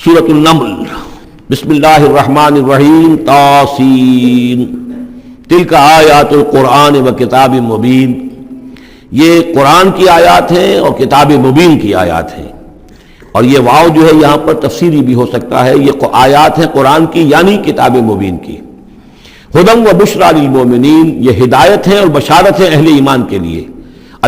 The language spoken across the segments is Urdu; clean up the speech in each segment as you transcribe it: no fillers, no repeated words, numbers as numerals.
سورۃ النمل، بسم اللہ الرحمن الرحیم، طاسین، تلک آیات القرآن و کتاب مبین، یہ قرآن کی آیات ہیں اور کتاب مبین کی آیات ہیں۔ اور یہ واو جو ہے یہاں پر تفسیری بھی ہو سکتا ہے، یہ آیات ہیں قرآن کی یعنی کتاب مبین کی۔ ہدی و بشریٰ للمؤمنین، یہ ہدایت ہے اور بشارت ہے اہل ایمان کے لیے۔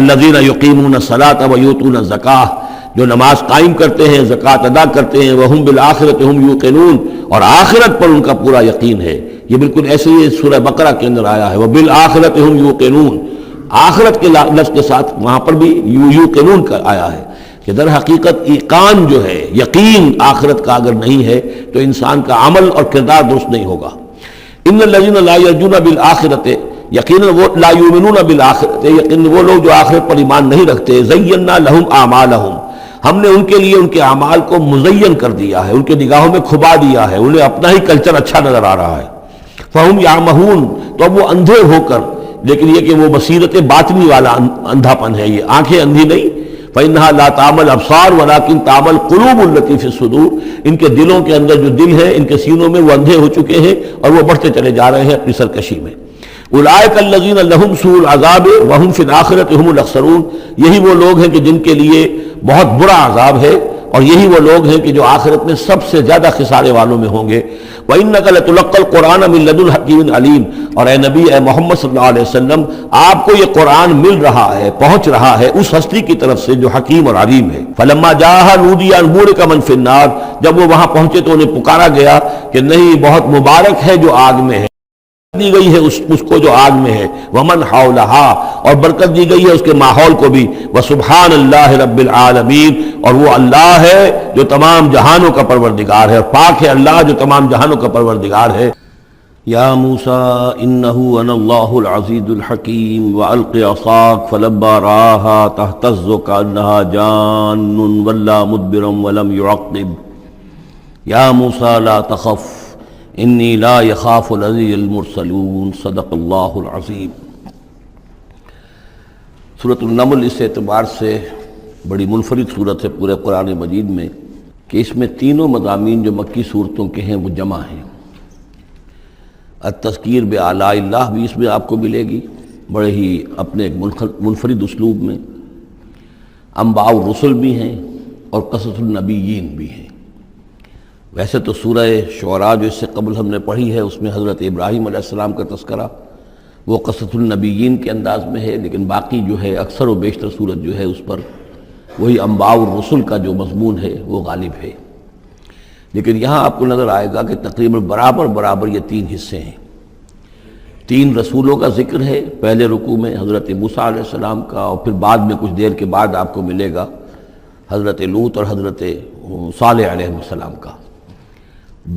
الذین یقیمون الصلاۃ و یؤتون الزکاۃ، جو نماز قائم کرتے ہیں، زکوٰۃ ادا کرتے ہیں، وہم بالآخرۃ ہم یوقنون، اور آخرت پر ان کا پورا یقین ہے۔ یہ بالکل ایسے ہی سورہ بقرہ کے اندر آیا ہے، وبالآخرۃ ہم یوقنون، آخرت کے لفظ کے ساتھ وہاں پر بھی یوقنون کا آیا ہے کہ در حقیقت ایقان جو ہے، یقین آخرت کا اگر نہیں ہے تو انسان کا عمل اور کردار درست نہیں ہوگا۔ ان الذین لا یرجون بالآخرۃ، یقیناً وہ لا یؤمنون بالآخرۃ، یقیناً وہ لوگ جو آخرت پر ایمان نہیں رکھتے، زینا لہم اعمالہم، ہم نے ان کے لیے ان کے اعمال کو مزین کر دیا ہے، ان کے نگاہوں میں کھبا دیا ہے، انہیں اپنا ہی کلچر اچھا نظر آ رہا ہے۔ فہم یعمہون، تو اب وہ اندھے ہو کر، لیکن یہ کہ وہ بصیرت باطنی والا اندھا پن ہے، یہ آنکھیں اندھی نہیں۔ فإنها لا تعمى الأبصار ولكن تعمى القلوب التي في الصدور، ان کے دلوں کے اندر جو دل ہے، ان کے سینوں میں وہ اندھے ہو چکے ہیں اور وہ بڑھتے چلے جا رہے ہیں اپنی سرکشی میں۔ اولئک الذین لہم سوء العذاب وہم فی الآخرۃ ہم الاخسرون، یہی وہ لوگ ہیں کہ جن کے لیے بہت برا عذاب ہے، اور یہی وہ لوگ ہیں کہ جو آخرت میں سب سے زیادہ خسارے والوں میں ہوں گے۔ وَإِنَّكَ لَتُلَقَّى الْقُرْآنَ مِن لَدُنْ حَكِيمٍ عَلِيمٍ، اور اے نبی، اے محمد صلی اللہ علیہ وسلم، آپ کو یہ قرآن مل رہا ہے، پہنچ رہا ہے اس ہستی کی طرف سے جو حکیم اور علیم ہے۔ فَلَمَّا جَاءَهَا نُودِيَ أَن بُورِكَ مَن فِي النَّارِ، جب وہ وہاں پہنچے تو انہیں پکارا گیا کہ نہیں، بہت مبارک ہے جو آگ میں ہے، دی گئی ہے اس کو جو آگ میں ہے، ومن حولہا، اور برکت دی گئی ہے اس کے ماحول کو بھی، وسبحان اللہ رب العالمین، اور وہ اللہ ہے جو تمام جہانوں کا پروردگار ہے، اور پاک ہے اللہ جو تمام جہانوں کا پروردگار ہے۔ یا موسیٰ انہ انا اللہ العزیز الحکیم والق عصاک فلما رآہا تہتز کأنہا جان ولا مدبرا ولم يعقب یا موسیٰ لا تخف انی لا یخاف لدی المرسلون، صدق اللہ العظیم۔ سورۃ النمل اس اعتبار سے بڑی منفرد صورت ہے پورے قرآن مجید میں کہ اس میں تینوں مضامین جو مکی صورتوں کے ہیں وہ جمع ہیں۔ التذکیر بآلاء اللہ بھی اس میں آپ کو ملے گی، بڑے ہی اپنے ایک منفرد اسلوب میں۔ انباء الرسل بھی ہیں اور قصص النبیین بھی ہیں۔ ویسے تو سورہ شعراء جو اس سے قبل ہم نے پڑھی ہے اس میں حضرت ابراہیم علیہ السلام کا تذکرہ وہ قصص النبیین کے انداز میں ہے، لیکن باقی جو ہے اکثر و بیشتر صورت جو ہے اس پر وہی انباء الرسل کا جو مضمون ہے وہ غالب ہے۔ لیکن یہاں آپ کو نظر آئے گا کہ تقریباً برابر یہ تین حصے ہیں۔ تین رسولوں کا ذکر ہے، پہلے رکوع میں حضرت موسیٰ علیہ السلام کا، اور پھر بعد میں کچھ دیر کے بعد آپ کو ملے گا حضرت لوط اور حضرت صالح علیہ السلام کا۔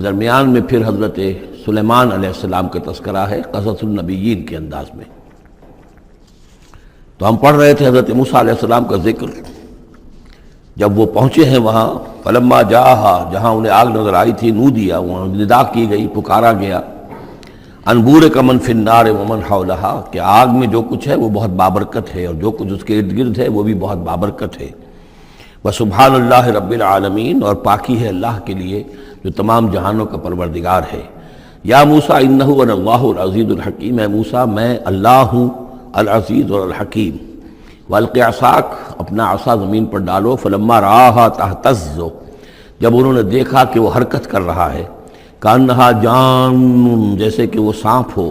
درمیان میں پھر حضرت سلیمان علیہ السلام کا تذکرہ ہے قصص النبیین کے انداز میں۔ تو ہم پڑھ رہے تھے حضرت موسیٰ علیہ السلام کا ذکر، جب وہ پہنچے ہیں وہاں، فلما جاہا، جہاں انہیں آگ نظر آئی تھی، نودیا، وہاں ندا کی گئی، پکارا گیا، ان بورک من فی النار ومن حولہا، کہ آگ میں جو کچھ ہے وہ بہت بابرکت ہے اور جو کچھ اس کے ارد گرد ہے وہ بھی بہت بابرکت ہے۔ وسبحان اللہ رب العالمین، اور پاکی ہے اللہ کے لیے جو تمام جہانوں کا پروردگار ہے۔ یا موسیٰ انہ انا اللہ العزیز الحکیم، اے موسیٰ میں اللہ ہوں العزیز اور الحکیم۔ والق عصاک، اپنا عصا زمین پر ڈالو، فلما رآہا تہتز، جب انہوں نے دیکھا کہ وہ حرکت کر رہا ہے، کأنہا جان، جیسے کہ وہ سانپ ہو،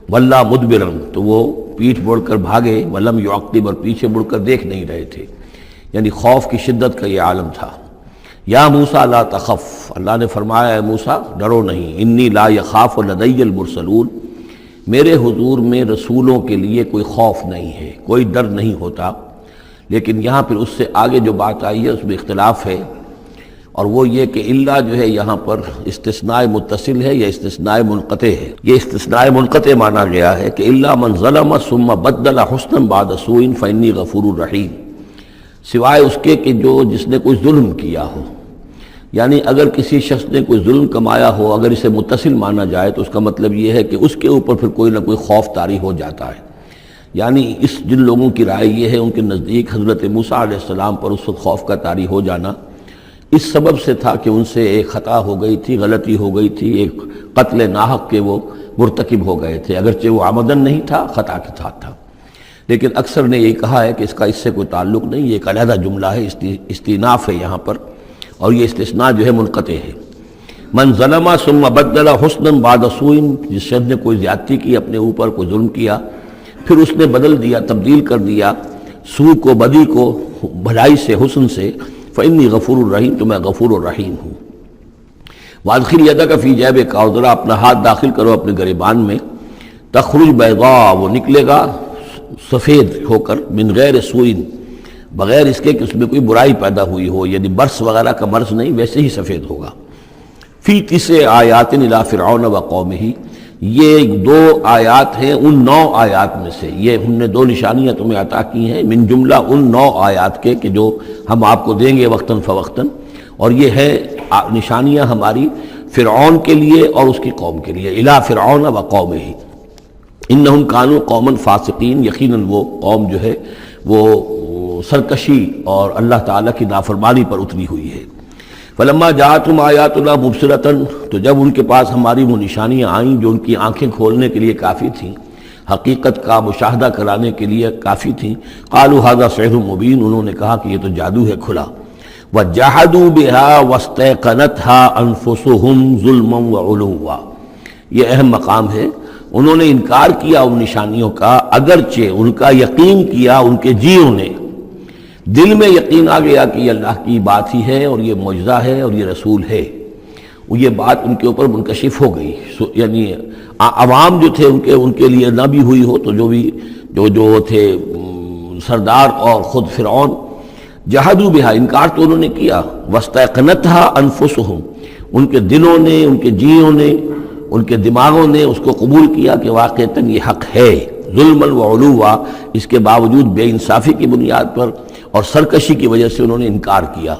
ولا مدبرا، تو وہ پیٹھ موڑ کر بھاگے، ولم یعقب، اور پیچھے مڑ کر دیکھ نہیں رہے تھے، یعنی خوف کی شدت کا یہ عالم تھا۔ یا موسیٰ لا تخف، اللہ نے فرمایا اے موسیٰ ڈرو نہیں، انی لا یخاف لدی المرسلون، میرے حضور میں رسولوں کے لیے کوئی خوف نہیں ہے، کوئی ڈر نہیں ہوتا۔ لیکن یہاں پھر اس سے آگے جو بات آئی ہے اس میں اختلاف ہے، اور وہ یہ کہ اللہ جو ہے یہاں پر استثناء متصل ہے یا استثناء منقطع ہے۔ یہ استثناء منقطع مانا گیا ہے کہ الا من ظلم ثم بدل حسنا بعد سوء فانی غفور رحیم، سوائے اس کے کہ جس نے کوئی ظلم کیا ہو، یعنی اگر کسی شخص نے کوئی ظلم کمایا ہو، اگر اسے متصل مانا جائے تو اس کا مطلب یہ ہے کہ اس کے اوپر پھر کوئی نہ کوئی خوف طاری ہو جاتا ہے۔ یعنی جن لوگوں کی رائے یہ ہے، ان کے نزدیک حضرت موسیٰ علیہ السلام پر اس وقت خوف کا طاری ہو جانا اس سبب سے تھا کہ ان سے ایک خطا ہو گئی تھی، غلطی ہو گئی تھی، ایک قتل ناحق کے وہ مرتکب ہو گئے تھے، اگرچہ وہ عمدن نہیں تھا، خطا کے ساتھ تھا۔ لیکن اکثر نے یہ کہا ہے کہ اس کا اس سے کوئی تعلق نہیں، یہ ایک علیحدہ جملہ ہے، استئناف ہے یہاں پر، اور یہ استثناء جو ہے منقطع ہے۔ من ظلم ثم بدل حسنا بعد سوء، جس شخص نے کوئی زیادتی کی، اپنے اوپر کوئی ظلم کیا، پھر اس نے بدل دیا، تبدیل کر دیا سوء کو، بدی کو، بھلائی سے، حسن سے، فإنی غفور الرحیم، تو میں غفور الرحیم ہوں۔ وادخل یدک فی جیبک، اور ذرا اپنا ہاتھ داخل کرو اپنے گریبان میں، تخرج بیضاء، وہ نکلے گا سفید ہو کر، من غیر سوء، بغیر اس کے کہ اس میں کوئی برائی پیدا ہوئی ہو، یعنی برس وغیرہ کا مرض نہیں، ویسے ہی سفید ہوگا۔ فی 9 آیات الی فرعون و قومہ، یہ 2 آیات ہیں ان 9 آیات میں سے، یہ ہم نے 2 نشانیاں تمہیں عطا کی ہیں من جملہ ان 9 آیات کے کہ جو ہم آپ کو دیں گے وقتاً فوقتاً، اور یہ ہے نشانیاں ہماری فرعون کے لیے اور اس کی قوم کے لیے، الی فرعون و قومہ انہم کانوا قوما فاسقین، یقیناً وہ قوم جو ہے وہ سرکشی اور اللہ تعالیٰ کی نافرمانی پر اتری ہوئی ہے۔ فلما جاءتهم آیاتنا مبصرۃ، تو جب ان کے پاس ہماری وہ نشانیاں آئیں جو ان کی آنکھیں کھولنے کے لیے کافی تھیں، حقیقت کا مشاہدہ کرانے کے لیے کافی تھیں، قالوا ھذا سحر مبین، انہوں نے کہا کہ یہ تو جادو ہے کھلا۔ وجحدوا بها واستيقنتها انفسهم ظلما وعلوا، یہ اہم مقام ہے، انہوں نے انکار کیا ان نشانیوں کا، اگرچہ ان کا یقین کیا ان کے جیوں نے، دل میں یقین آ گیا کہ یہ اللہ کی بات ہی ہے اور یہ معجزہ ہے اور یہ رسول ہے، وہ یہ بات ان کے اوپر منکشف ہو گئی، یعنی عوام جو تھے ان کے لیے نہ بھی ہوئی ہو تو جو تھے سردار اور خود فرعون، جحدوا بہا، انکار تو انہوں نے کیا، واستيقنتها انفسهم، ان کے دلوں نے، ان کے جیوں نے، ان کے دماغوں نے اس کو قبول کیا کہ واقعتاً یہ حق ہے، ظلما وعلوا، اس کے باوجود بے انصافی کی بنیاد پر اور سرکشی کی وجہ سے انہوں نے انکار کیا۔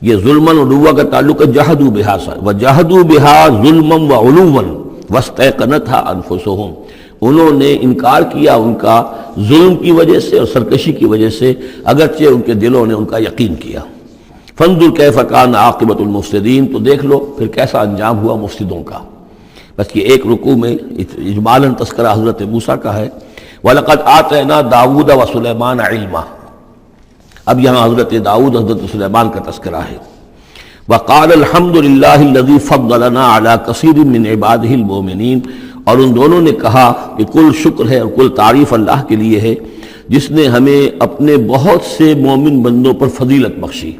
یہ ظلما وعلوا کا تعلق ہے جحدوا بہا سے، وجحدوا بہا ظلما وعلوا واستيقنتها انفسهم، انہوں نے انکار کیا ان کا ظلم کی وجہ سے اور سرکشی کی وجہ سے، اگرچہ ان کے دلوں نے ان کا یقین کیا۔ فانظر کیف کان عاقبۃ المفسدین، تو دیکھ لو پھر کیسا انجام ہوا مفسدوں کا۔ بس یہ ایک رکوع میں اجمالاً تذکرہ حضرت موسیٰ کا ہے، وَلَقَدْ آتَيْنَا دَاوُودَ وَسُلَيْمَانَ عِلْمًا، اب یہاں حضرت داؤد، حضرت سلیمان کا تذکرہ ہے۔ وَقَالَ الْحَمْدُ لِلَّهِ الَّذِي فَضَّلَنَا عَلَى كَثِيرٍ مِّنْ عِبَادِهِ الْمُؤْمِنِينَ، اور ان دونوں نے کہا کہ کل شکر ہے اور کل تعریف اللہ کے لیے ہے جس نے ہمیں اپنے بہت سے مومن بندوں پر فضیلت بخشی،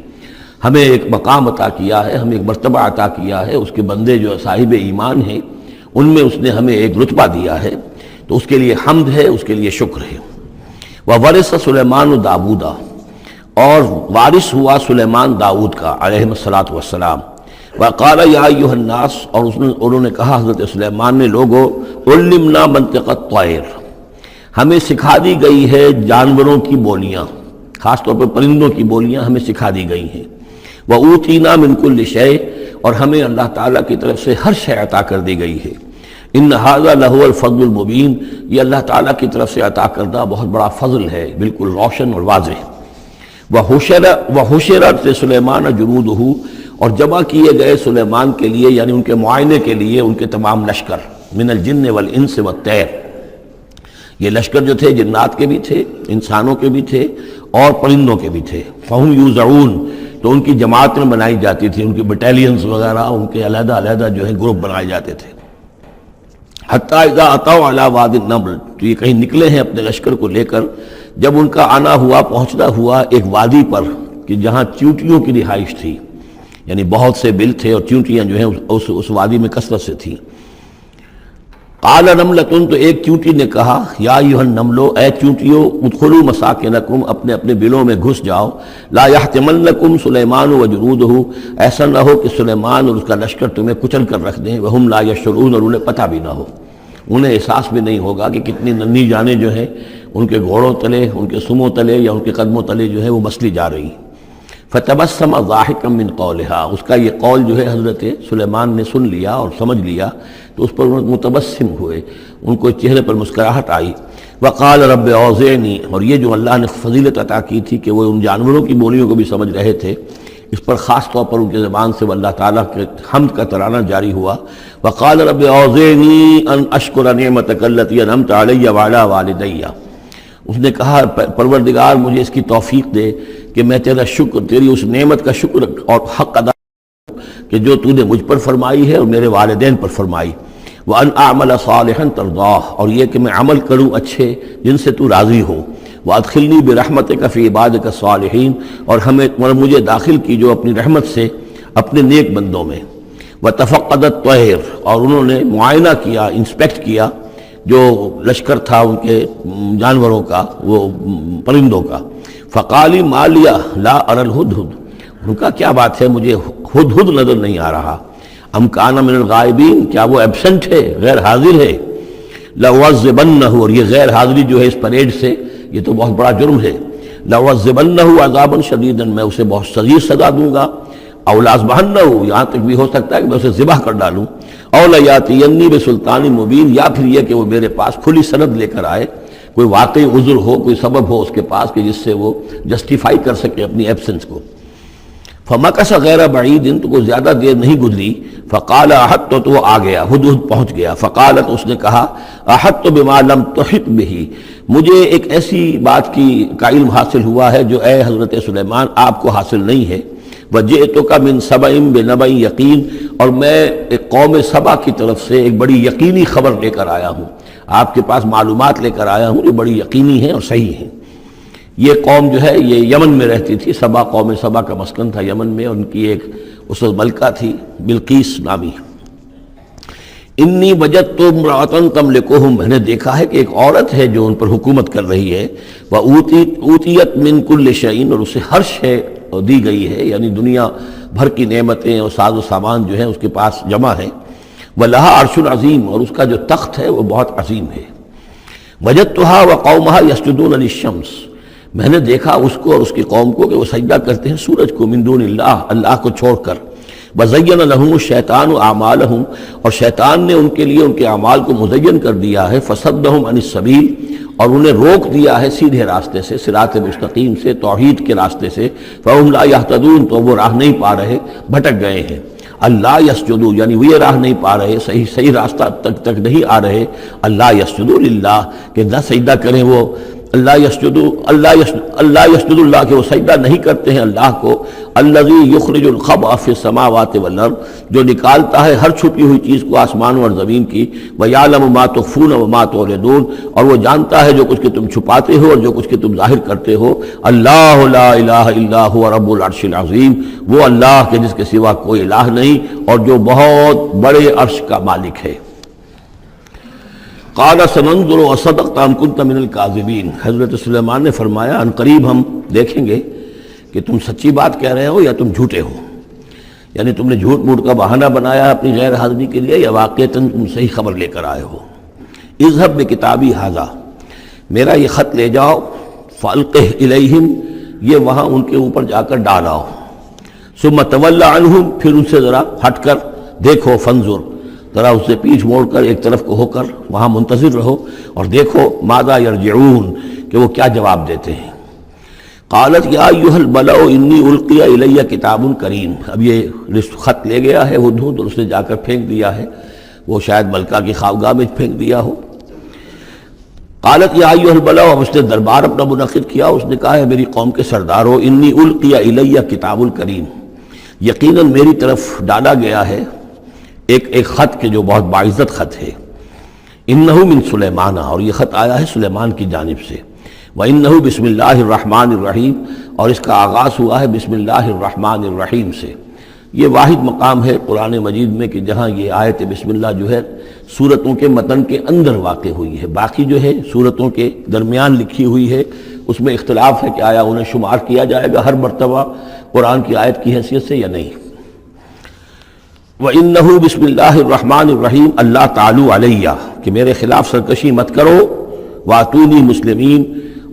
ہمیں ایک مقام عطا کیا ہے، ہمیں ایک مرتبہ عطا کیا ہے، اس کے بندے جو صاحب ایمان ہیں ان میں اس نے ہمیں ایک رتبہ دیا ہے، تو اس کے لیے حمد ہے، اس کے لیے شکر ہے۔ وَوَرِثَ سُلَيْمَانُ دَاوُودَ، اور وارث ہوا سلیمان داؤد کا علیہ الصلاۃ والسلام۔ وقال یا ایھا الناس، اور انہوں نے کہا حضرت سلیمان نے، لوگو علمنا منطق الطیر، ہمیں سکھا دی گئی ہے جانوروں کی بولیاں، خاص طور پر پرندوں کی بولیاں ہمیں سکھا دی گئی ہیں۔ وَأُوتِینَا مِن كُلِّ شَیْءٍ، اور ہمیں اللہ تعالیٰ کی طرف سے ہر شے عطا کر دی گئی ہے۔ ان ھذا لہو الفضل المبین، یہ اللہ تعالیٰ کی طرف سے عطا کردہ بہت بڑا فضل ہے، بالکل روشن اور واضح۔ وَحُشِرَتْ لِسُلَیْمَانَ جُنُودُهُ، اور جمع کیے گئے سلیمان کے لیے، یعنی ان کے معائنے کے لیے، ان کے تمام لشکر، من الجن والانس والطیر، یہ لشکر جو تھے جنات کے بھی تھے، انسانوں کے بھی تھے اور پرندوں کے بھی تھے۔ فَهُمْ يُوزَعُونَ، تو ان کی جماعتیں بنائی جاتی تھی، ان کی بٹالینز وغیرہ، ان کے علیحدہ علیحدہ جو ہے گروپ بنائے جاتے تھے۔ حتیٰ اذا اتوا علی وادی النمل، تو یہ کہیں نکلے ہیں اپنے لشکر کو لے کر، جب ان کا آنا ہوا، پہنچنا ہوا ایک وادی پر کہ جہاں چیونٹیوں کی رہائش تھی، یعنی بہت سے بل تھے اور چیونٹیاں جو ہیں اس وادی میں کثرت سے تھیں۔ قال نملۃ، تو ایک چیونٹی نے کہا، یا ایھا النمل، اے چیونٹیوں، ادخلوا مساکنکم، اپنے اپنے بلوں میں گھس جاؤ، لا یحطمنکم سلیمان وجنودہ، ایسا نہ ہو کہ سلیمان اور اس کا لشکر تمہیں کچل کر رکھ دیں، وہم لا یشعرون، اور انہیں پتہ بھی نہ ہو، انہیں احساس بھی نہیں ہوگا کہ کتنی ننھی جانیں جو ہیں ان کے گھوڑوں تلے، ان کے سموں تلے یا ان کے قدموں تلے جو ہے وہ مسلی جا رہی ہیں۔ فتبسم ضاحکا من قولہا، اس کا یہ قول جو ہے حضرت سلیمان نے سن لیا اور سمجھ لیا تو اس پر متبسم ہوئے، ان کو چہرے پر مسکراہٹ آئی۔ وقال رب اوزعنی، اور یہ جو اللہ نے فضیلت عطا کی تھی کہ وہ ان جانوروں کی بولیوں کو بھی سمجھ رہے تھے، اس پر خاص طور پر ان کی زبان سے وہ اللہ تعالیٰ کے حمد کا ترانہ جاری ہوا. وقال رب اوزعنی ان اشکر نعمتک التی انعمت علی وعلی والدی. اس نے کہا پروردگار مجھے اس کی توفیق دے کہ میں تیرا شکر، تیری اس نعمت کا شکر اور حق ادا کہ جو تو نے مجھ پر فرمائی ہے اور میرے والدین پر فرمائی. وَأَنْ أَعْمَلَ صَالِحًا تَرْضَاهُ، اور یہ کہ میں عمل کروں اچھے جن سے تو راضی ہو. وَأَدْخِلْنِي بِرَحْمَتِكَ فِي عِبَادِكَ الصَّالِحِينَ، اور مجھے داخل کیجو اپنی رحمت سے اپنے نیک بندوں میں. وَتَفَقَّدَ الطَّيْرَ، اور انہوں نے معائنہ کیا، انسپیکٹ کیا جو لشکر تھا ان کے جانوروں کا، وہ پرندوں کا. فقال ما لي لا ارى الهدهد، ان کا کیا بات ہے مجھے ہدہد نظر نہیں آ رہا. ام کان من الغائبین، کیا وہ ایبسنٹ ہے، غیر حاضر ہے. لأعذبنہ، اور یہ غیر حاضری جو ہے اس پریڈ سے یہ تو بہت بڑا جرم ہے. لأعذبنہ عذابا شدیدا، میں اسے بہت شدید سزا دوں گا. او لأذبحنہ، یہاں تک بھی ہو سکتا ہے کہ میں اسے ذبح کر ڈالوں. او لیاتینی بسلطان مبین، یا پھر یہ کہ وہ میرے پاس کھلی سند لے کر آئے، کوئی واقعی عذر ہو، کوئی سبب ہو اس کے پاس کہ جس سے وہ جسٹیفائی کر سکے اپنی ایبسنس کو. فمکث غیر بعید، تو کوئی زیادہ دیر نہیں گزری. فقال احطت، تو وہ آ گیا، ہدہد پہنچ گیا. فقالت، اس نے کہا احطت بما لم تحط به، مجھے ایک ایسی بات کا علم حاصل ہوا ہے جو اے حضرت سلیمان آپ کو حاصل نہیں ہے. وجئتک من سبأ بنبأ یقین، اور میں ایک قوم سبا کی طرف سے ایک بڑی یقینی خبر لے کر آیا ہوں، آپ کے پاس معلومات لے کر آیا ہوں جو بڑی یقینی ہیں اور صحیح ہیں. یہ قوم جو ہے یہ یمن میں رہتی تھی، سبا، قوم سبا کا مسکن تھا یمن میں، ان کی ایک اس وقت ملکہ تھی بلقیس نامی. انی وجدت امرأۃ تملکہم، میں نے دیکھا ہے کہ ایک عورت ہے جو ان پر حکومت کر رہی ہے. وأوتیت من کل شیء، اور اسے ہر شے دی گئی ہے، یعنی دنیا بھر کی نعمتیں اور ساز و سامان جو ہیں اس کے پاس جمع ہے. وَلَهَا عَرْشٌ عَظِيمٌ، اور اس کا جو تخت ہے وہ بہت عظیم ہے. وَجَدتُّهَا وَقَوْمَهَا يَسْجُدُونَ لِلشَّمْسِ، میں نے دیکھا اس کو اور اس کی قوم کو کہ وہ سجدہ کرتے ہیں سورج کو، من دون اللہ، اللہ کو چھوڑ کر. وَزَيَّنَ لَهُمُ الشَّيْطَانُ أَعْمَالَهُمْ، اور شیطان نے ان کے لیے ان کے اعمال کو مزین کر دیا ہے. فَصَدَّهُمْ عَنِ السَّبِيلِ، اور انہیں روک دیا ہے سیدھے راستے سے، صراط مستقیم سے، توحید کے راستے سے. فَهُمْ لَا يَهْتَدُونَ، تو وہ راہ نہیں پا رہے، بھٹک گئے ہیں. اللہ یسجدو، یعنی وہ یہ راہ نہیں پا رہے، صحیح راستہ تک نہیں آ رہے. اللہ یسجدو للہ، کہ نہ سجدہ کریں وہ اللہ یسجدو اللہ کہ وہ سجدہ نہیں کرتے ہیں اللہ کو. الذی یخرج الخبء فی السماوات والارض، جو نکالتا ہے ہر چھپی ہوئی چیز کو آسمانوں اور زمین کی. ویعلم ما تخفون وما تعلنون، اور وہ جانتا ہے جو کچھ کہ تم چھپاتے ہو اور جو کچھ کہ تم ظاہر کرتے ہو. اللہ لا الہ الا هو رب العرش العظیم، وہ اللہ کے جس کے سوا کوئی الہ نہیں اور جو بہت بڑے عرش کا مالک ہے. قال سننظر اصدقت ام كنت من الكاذبین، حضرت سلیمان نے فرمایا ان قریب ہم دیکھیں گے کہ تم سچی بات کہہ رہے ہو یا تم جھوٹے ہو، یعنی تم نے جھوٹ موٹ کا بہانہ بنایا اپنی غیر حاضری کے لیے یا واقعتاً تم صحیح خبر لے کر آئے ہو. اذهب بکتابی ھذا، میرا یہ خط لے جاؤ. فالقہ الیہم، یہ وہاں ان کے اوپر جا کر ڈالاؤ. ثم تول عنہم، پھر ان سے ذرا ہٹ کر دیکھو. فانظر، ذرا اس سے پیچھ موڑ کر ایک طرف کو ہو کر وہاں منتظر رہو اور دیکھو ماذا یرجعون، کہ وہ کیا جواب دیتے ہیں. قالت یا ایھا الملأ انی القی الی کتاب کریم، اب یہ خط لے گیا ہے ہدہد اور اس نے جا کر پھینک دیا ہے، وہ شاید ملکہ کی خوابگاہ میں پھینک دیا ہو. قالت یا ایھا الملأ، اب اس نے دربار اپنا منعقد کیا، اس نے کہا ہے میری قوم کے سردارو، انی القی الی کتاب کریم، یقیناً میری طرف ڈالا گیا ہے ایک خط کے جو بہت باعزت خط ہے. انہو من سلیمان، اور یہ خط آیا ہے سلیمان کی جانب سے. وانہو بسم اللہ الرحمن الرحیم، اور اس کا آغاز ہوا ہے بسم اللہ الرحمن الرحیم سے. یہ واحد مقام ہے قرآن مجید میں کہ جہاں یہ آیت بسم اللہ جو ہے سورتوں کے متن کے اندر واقع ہوئی ہے. باقی جو ہے سورتوں کے درمیان لکھی ہوئی ہے، اس میں اختلاف ہے کہ آیا انہیں شمار کیا جائے گا ہر مرتبہ قرآن کی آیت کی حیثیت سے یا نہیں. وَإِنَّهُ بسم اللہ الرحمن الرحیم اللہ تعالی علیہ، کہ میرے خلاف سرکشی مت کرو. وَأْتُونِي مسلمین،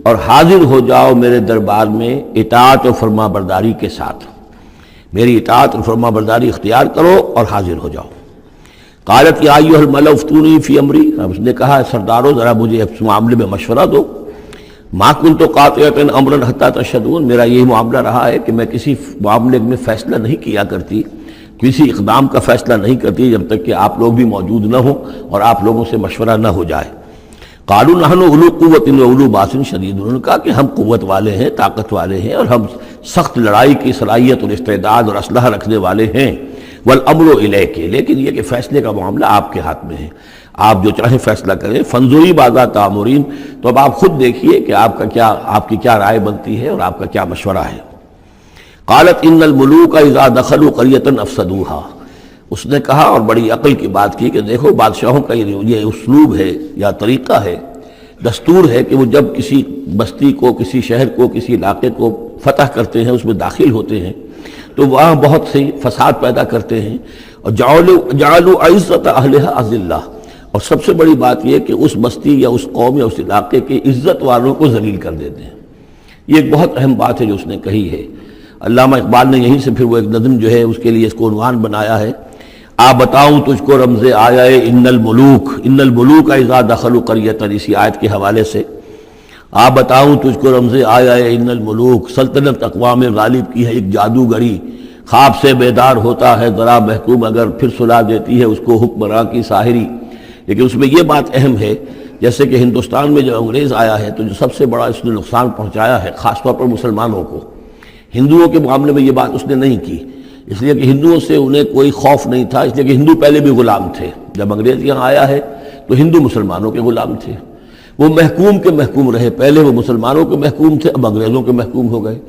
اور حاضر ہو جاؤ میرے دربار میں اطاعت و فرما برداری کے ساتھ، میری اطاعت اور فرما برداری اختیار کرو اور حاضر ہو جاؤ. قالت یا ایھا الملأ افتونی فی امری، اب اس نے کہا سردارو ذرا مجھے اس معاملے میں مشورہ دو. ما کنت قاطعۃ امرا حتی تشہدون، میرا یہی معاملہ رہا ہے کہ میں کسی معاملے میں فیصلہ نہیں کیا کرتی، کسی اقدام کا فیصلہ نہیں کرتی جب تک کہ آپ لوگ بھی موجود نہ ہوں اور آپ لوگوں سے مشورہ نہ ہو جائے۔ قالوا نحن اولو قوت و اولو باس شدید، انہوں نے کہا کہ ہم قوت والے ہیں، طاقت والے ہیں، اور ہم سخت لڑائی کی صلاحیت اور استعداد اور اسلحہ رکھنے والے ہیں۔ والامر الیک، لیکن یہ کہ فیصلے کا معاملہ آپ کے ہاتھ میں ہے، آپ جو چاہیں فیصلہ کریں۔ فانظری ماذا تأمرین، تو اب آپ خود دیکھیے کہ آپ کی کیا رائے بنتی ہے اور آپ کا کیا مشورہ ہے۔ قالت ان الملوک اذا دخلوا قریۃ افسدوها، اس نے کہا اور بڑی عقل کی بات کی کہ دیکھو بادشاہوں کا یہ اسلوب ہے یا طریقہ ہے، دستور ہے کہ وہ جب کسی بستی کو، کسی شہر کو، کسی علاقے کو فتح کرتے ہیں، اس میں داخل ہوتے ہیں تو وہاں بہت سے فساد پیدا کرتے ہیں، اور جعلوا عزت اہلها اذلہ، اور سب سے بڑی بات یہ کہ اس بستی یا اس قوم یا اس علاقے کے عزت والوں کو ذلیل کر دیتے ہیں۔ یہ ایک بہت اہم بات ہے جو اس نے کہی ہے۔ علامہ اقبال نے یہیں سے پھر وہ ایک نظم جو ہے اس کے لیے اس کو عنوان بنایا ہے، آ بتاؤں تجھ کو رمز آیا ان الملوک اذا دخلوا قریۃ، اسی آیت کے حوالے سے آ بتاؤں تجھ کو رمز آیا ان الملوک، سلطنت اقوام غالب کی ہے ایک جادوگری، خواب سے بیدار ہوتا ہے ذرا محکوم اگر پھر سلا دیتی ہے اس کو حکمراں کی ساحری۔ لیکن اس میں یہ بات اہم ہے، جیسے کہ ہندوستان میں جب انگریز آیا ہے تو جو سب سے بڑا اس نے نقصان پہنچایا ہے خاص طور پر مسلمانوں کو، ہندوؤں کے معاملے میں یہ بات اس نے نہیں کی، اس لیے کہ ہندوؤں سے انہیں کوئی خوف نہیں تھا، اس لیے کہ ہندو پہلے بھی غلام تھے۔ جب انگریز یہاں آیا ہے تو ہندو مسلمانوں کے غلام تھے، وہ محکوم کے محکوم رہے، پہلے وہ مسلمانوں کے محکوم تھے، اب انگریزوں کے محکوم ہو گئے،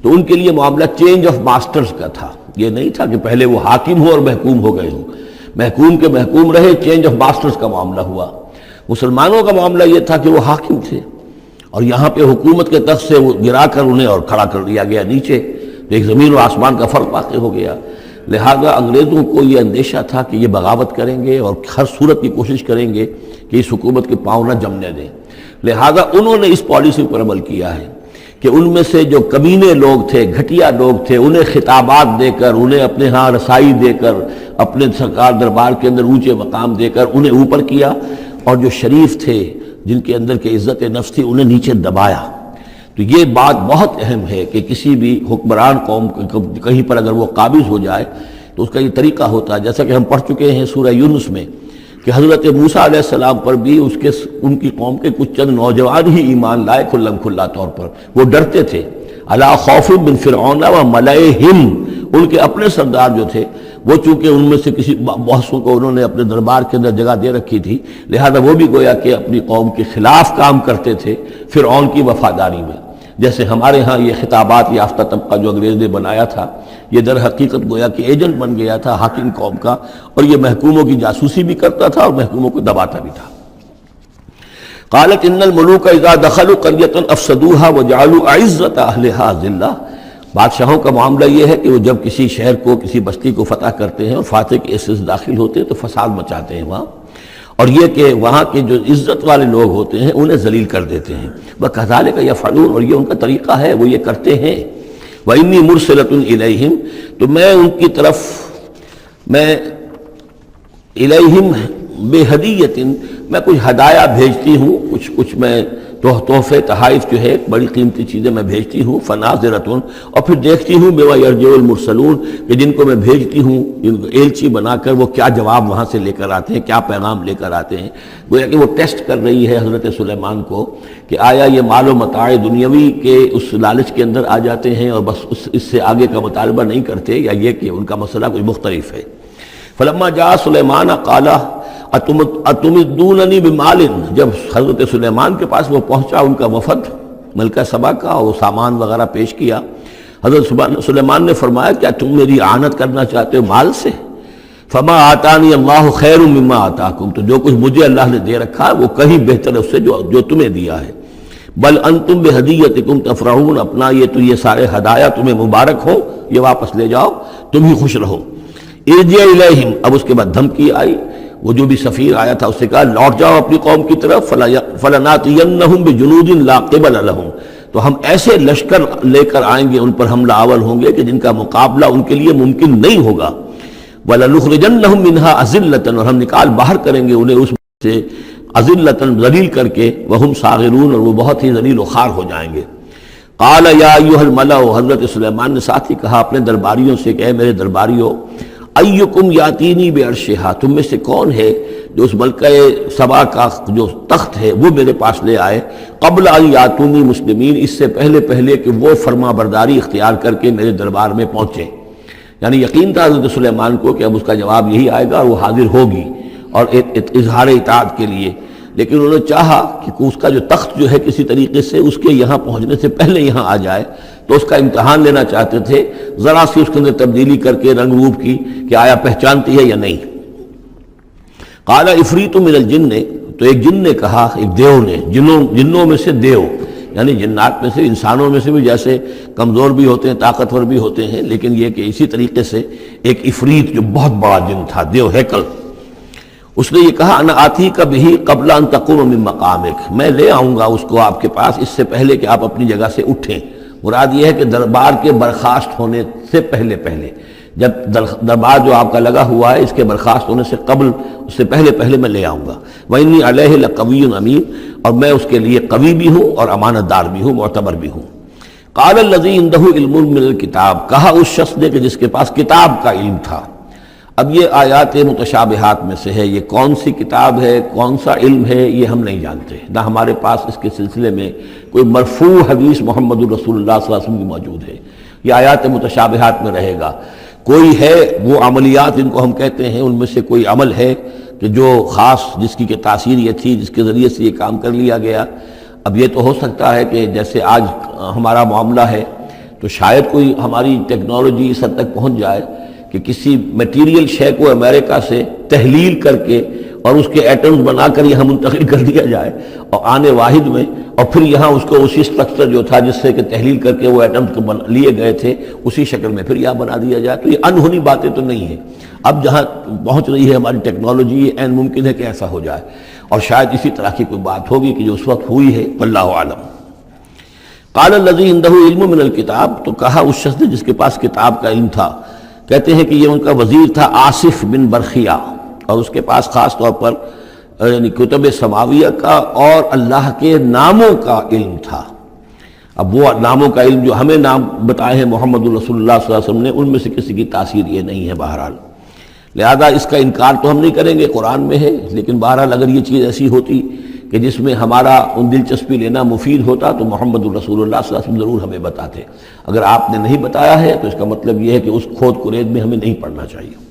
تو ان کے لیے معاملہ چینج آف ماسٹرز کا تھا، یہ نہیں تھا کہ پہلے وہ حاکم ہو اور محکوم ہو گئے ہوں، محکوم کے محکوم رہے، چینج آف ماسٹرز کا معاملہ ہوا۔ مسلمانوں کا معاملہ یہ تھا کہ وہ حاکم تھے اور یہاں پہ حکومت کے تخت سے وہ گرا کر انہیں اور کھڑا کر دیا گیا نیچے، تو ایک زمین و آسمان کا فرق واقع ہو گیا۔ لہذا انگریزوں کو یہ اندیشہ تھا کہ یہ بغاوت کریں گے اور ہر صورت کی کوشش کریں گے کہ اس حکومت کے پاؤں نہ جمنے دیں، لہذا انہوں نے اس پالیسی پر عمل کیا ہے کہ ان میں سے جو کمینے لوگ تھے، گھٹیا لوگ تھے، انہیں خطابات دے کر، انہیں اپنے ہاں رسائی دے کر، اپنے سرکار دربار کے اندر اونچے مقام دے کر انہیں اوپر کیا، اور جو شریف تھے جن کے اندر کے عزت نفس تھی انہیں نیچے دبایا۔ تو یہ بات بہت اہم ہے کہ کسی بھی حکمران قوم کہیں پر اگر وہ قابض ہو جائے تو اس کا یہ طریقہ ہوتا ہے، جیسا کہ ہم پڑھ چکے ہیں سورہ یونس میں کہ حضرت موسیٰ علیہ السلام پر بھی ان کی قوم کے کچھ چند نوجوان ہی ایمان لائے کھلم کھلا طور پر، وہ ڈرتے تھے۔ الا خوف من فرعون و ملئہم، ان کے اپنے سردار جو تھے وہ چونکہ ان میں سے کسی بہتوں کو انہوں نے اپنے دربار کے اندر جگہ دے رکھی تھی، لہذا وہ بھی گویا کہ اپنی قوم کے خلاف کام کرتے تھے فرعون کی وفاداری میں۔ جیسے ہمارے ہاں یہ خطابات یافتہ طبقہ جو انگریز نے بنایا تھا، یہ در حقیقت گویا کہ ایجنٹ بن گیا تھا حاکم قوم کا، اور یہ محکوموں کی جاسوسی بھی کرتا تھا اور محکوموں کو دباتا بھی تھا۔ قالت ان الملوک اذا دخلوا قریۃ افسدوها وجعلوا عزت اہلها ذلہ، بادشاہوں کا معاملہ یہ ہے کہ وہ جب کسی شہر کو، کسی بستی کو فتح کرتے ہیں اور فاتح کے حصے سے داخل ہوتے ہیں تو فساد مچاتے ہیں وہاں، اور یہ کہ وہاں کے جو عزت والے لوگ ہوتے ہیں انہیں ذلیل کر دیتے ہیں۔ وَكَذَلِكَ يَفْعَلُونَ، اور یہ ان کا طریقہ ہے، وہ یہ کرتے ہیں۔ وَإِنِّي مُرْسِلَةٌ إِلَيْهِمْ، تو میں ان کی طرف، میں إِلَيْهِمْ بِهَدِيَّةٍ، میں کچھ ہدایہ بھیجتی ہوں، کچھ میں تحفے تحائف جو ہے بڑی قیمتی چیزیں میں بھیجتی ہوں۔ فَنَاظِرَةٌ، اور پھر دیکھتی ہوں بِمَا يَرْجِعُ الْمُرْسَلُونَ، کہ جن کو میں بھیجتی ہوں ایلچی بنا کر وہ کیا جواب وہاں سے لے کر آتے ہیں، کیا پیغام لے کر آتے ہیں۔ گویا کہ وہ ٹیسٹ کر رہی ہے حضرت سلیمان کو کہ آیا یہ مال و متاع دنیاوی کے اس لالچ کے اندر آ جاتے ہیں اور بس اس سے آگے کا مطالبہ نہیں کرتے، یا یہ کہ ان کا مسئلہ کوئی مختلف ہے۔ فلما جاء سلیمان قال اتمدوننی بمال، جب حضرت سلیمان کے پاس وہ پہنچا ان کا وفد ملکہ سبا کا، اور وہ سامان وغیرہ پیش کیا، حضرت سلیمان نے فرمایا کیا تم میری اعانت کرنا چاہتے ہو مال سے؟ فما آتانی اللہ خیر مما آتاکم، تو جو کچھ مجھے اللہ نے دے رکھا ہے وہ کہیں بہتر ہے اس سے جو تمہیں دیا ہے۔ بل انتم بہدیتکم تفرحون، اپنا یہ سارے ہدایہ تمہیں مبارک ہو، یہ واپس لے جاؤ، تم ہی خوش رہو۔ ارجع الیہم، اب اس کے بعد دھمکی آئی، وہ جو بھی سفیر آیا تھا اس سے کہا لوٹ جاؤ اپنی قوم کی طرف، فلناتینہم بجنود لا قبل لہم، تو ہم ایسے لشکر لے کر آئیں گے ان پر حملہ آور ہوں گے کہ جن کا مقابلہ ان کے لیے ممکن نہیں ہوگا۔ وَلَنُخْرِجَنَّهُم مِّنْهَا أَذِلَّةً، اور ہم نکال باہر کریں گے انہیں اس سے اذلۃ ذلیل کر کے، وہم صاغرون اور وہ بہت ہی ذلیل و خوار ہو جائیں گے۔ قال یا ایھا الملأ، حضرت سلیمان نے ساتھ ہی کہا اپنے درباریوں سے کہ اے میرے درباریوں، ایکم یاتینی بعرشھا، تم میں سے کون ہے جو اس ملکہ سبا کا جو تخت ہے وہ میرے پاس لے آئے، قبل ان یاتونی مسلمین، اس سے پہلے کہ وہ فرما برداری اختیار کر کے میرے دربار میں پہنچے۔ یعنی یقین تھا حضرت سلیمان کو کہ اب اس کا جواب یہی آئے گا اور وہ حاضر ہوگی اور اظہار اطاعت کے لیے، لیکن انہوں نے چاہا کہ اس کا جو تخت جو ہے کسی طریقے سے اس کے یہاں پہنچنے سے پہلے یہاں آ جائے، تو اس کا امتحان لینا چاہتے تھے، ذرا سی اس کے اندر تبدیلی کر کے رنگ روپ کی کہ آیا پہچانتی ہے یا نہیں۔ قال عفریت من الجن، تو ایک جن نے کہا، ایک دیو نے، جنوں میں سے دیو، یعنی جنات میں سے، انسانوں میں سے بھی جیسے کمزور بھی ہوتے ہیں طاقتور بھی ہوتے ہیں، لیکن یہ کہ اسی طریقے سے ایک عفریت جو بہت بڑا جن تھا، دیو ہیکل، اس نے یہ کہا انا آتی کا بھی قبل ان تقوم من مقامک، میں لے آؤں گا اس کو آپ کے پاس اس سے پہلے کہ آپ اپنی جگہ سے اٹھیں۔ مراد یہ ہے کہ دربار کے برخاست ہونے سے پہلے جب دربار جو آپ کا لگا ہوا ہے اس کے برخاست ہونے سے قبل، اس سے پہلے میں لے آؤں گا۔ وَإِنِّي عَلَيْهِ لَقَوِيٌّ أَمِينٌ، اور میں اس کے لیے قوی بھی ہوں اور امانت دار بھی ہوں، معتبر بھی ہوں۔ قال الذي عنده علم من الكتاب، کہا اس شخص نے کہ جس کے پاس کتاب کا علم تھا۔ اب یہ آیات متشابہات میں سے ہے، یہ کون سی کتاب ہے، کون سا علم ہے، یہ ہم نہیں جانتے، نہ ہمارے پاس اس کے سلسلے میں کوئی مرفوع حدیث محمد الرسول اللہ صلی اللہ علیہ وسلم کی موجود ہے۔ یہ آیات متشابہات میں رہے گا۔ کوئی ہے وہ عملیات جن کو ہم کہتے ہیں، ان میں سے کوئی عمل ہے کہ جو خاص جس کی کہ تاثیر یہ تھی، جس کے ذریعے سے یہ کام کر لیا گیا۔ اب یہ تو ہو سکتا ہے کہ جیسے آج ہمارا معاملہ ہے تو شاید کوئی ہماری ٹیکنالوجی اس حد تک پہنچ جائے کہ کسی میٹیریل شے کو امریکہ سے تحلیل کر کے اور اس کے ایٹمز بنا کر یہاں منتقل کر دیا جائے اور آنے واحد میں، اور پھر یہاں اس کو اسی اسٹرکچر جو تھا جس سے کہ تحلیل کر کے وہ ایٹمز کو لیے گئے تھے اسی شکل میں پھر یہاں بنا دیا جائے۔ تو یہ انہونی باتیں تو نہیں ہیں، اب جہاں پہنچ رہی ہے ہماری ٹیکنالوجی، یہ عین ممکن ہے کہ ایسا ہو جائے، اور شاید اسی طرح کی کوئی بات ہوگی کہ جو اس وقت ہوئی ہے، واللہ اعلم۔ قال الذی عنده علم من الکتاب، تو کہا اس شخص نے جس کے پاس کتاب کا علم تھا، کہتے ہیں کہ یہ ان کا وزیر تھا آصف بن برخیہ، اور اس کے پاس خاص طور پر یعنی کتب سماویہ کا اور اللہ کے ناموں کا علم تھا۔ اب وہ ناموں کا علم جو ہمیں نام بتائے ہیں محمد الرسول اللہ صلی اللہ علیہ وسلم نے، ان میں سے کسی کی تاثیر یہ نہیں ہے بہرحال، لہذا اس کا انکار تو ہم نہیں کریں گے، قرآن میں ہے، لیکن بہرحال اگر یہ چیز ایسی ہوتی کہ جس میں ہمارا ان دلچسپی لینا مفید ہوتا تو محمد الرسول اللہ صلی اللہ علیہ وسلم ضرور ہمیں بتاتے۔ اگر آپ نے نہیں بتایا ہے تو اس کا مطلب یہ ہے کہ اس کھود کرید میں ہمیں نہیں پڑھنا چاہیے۔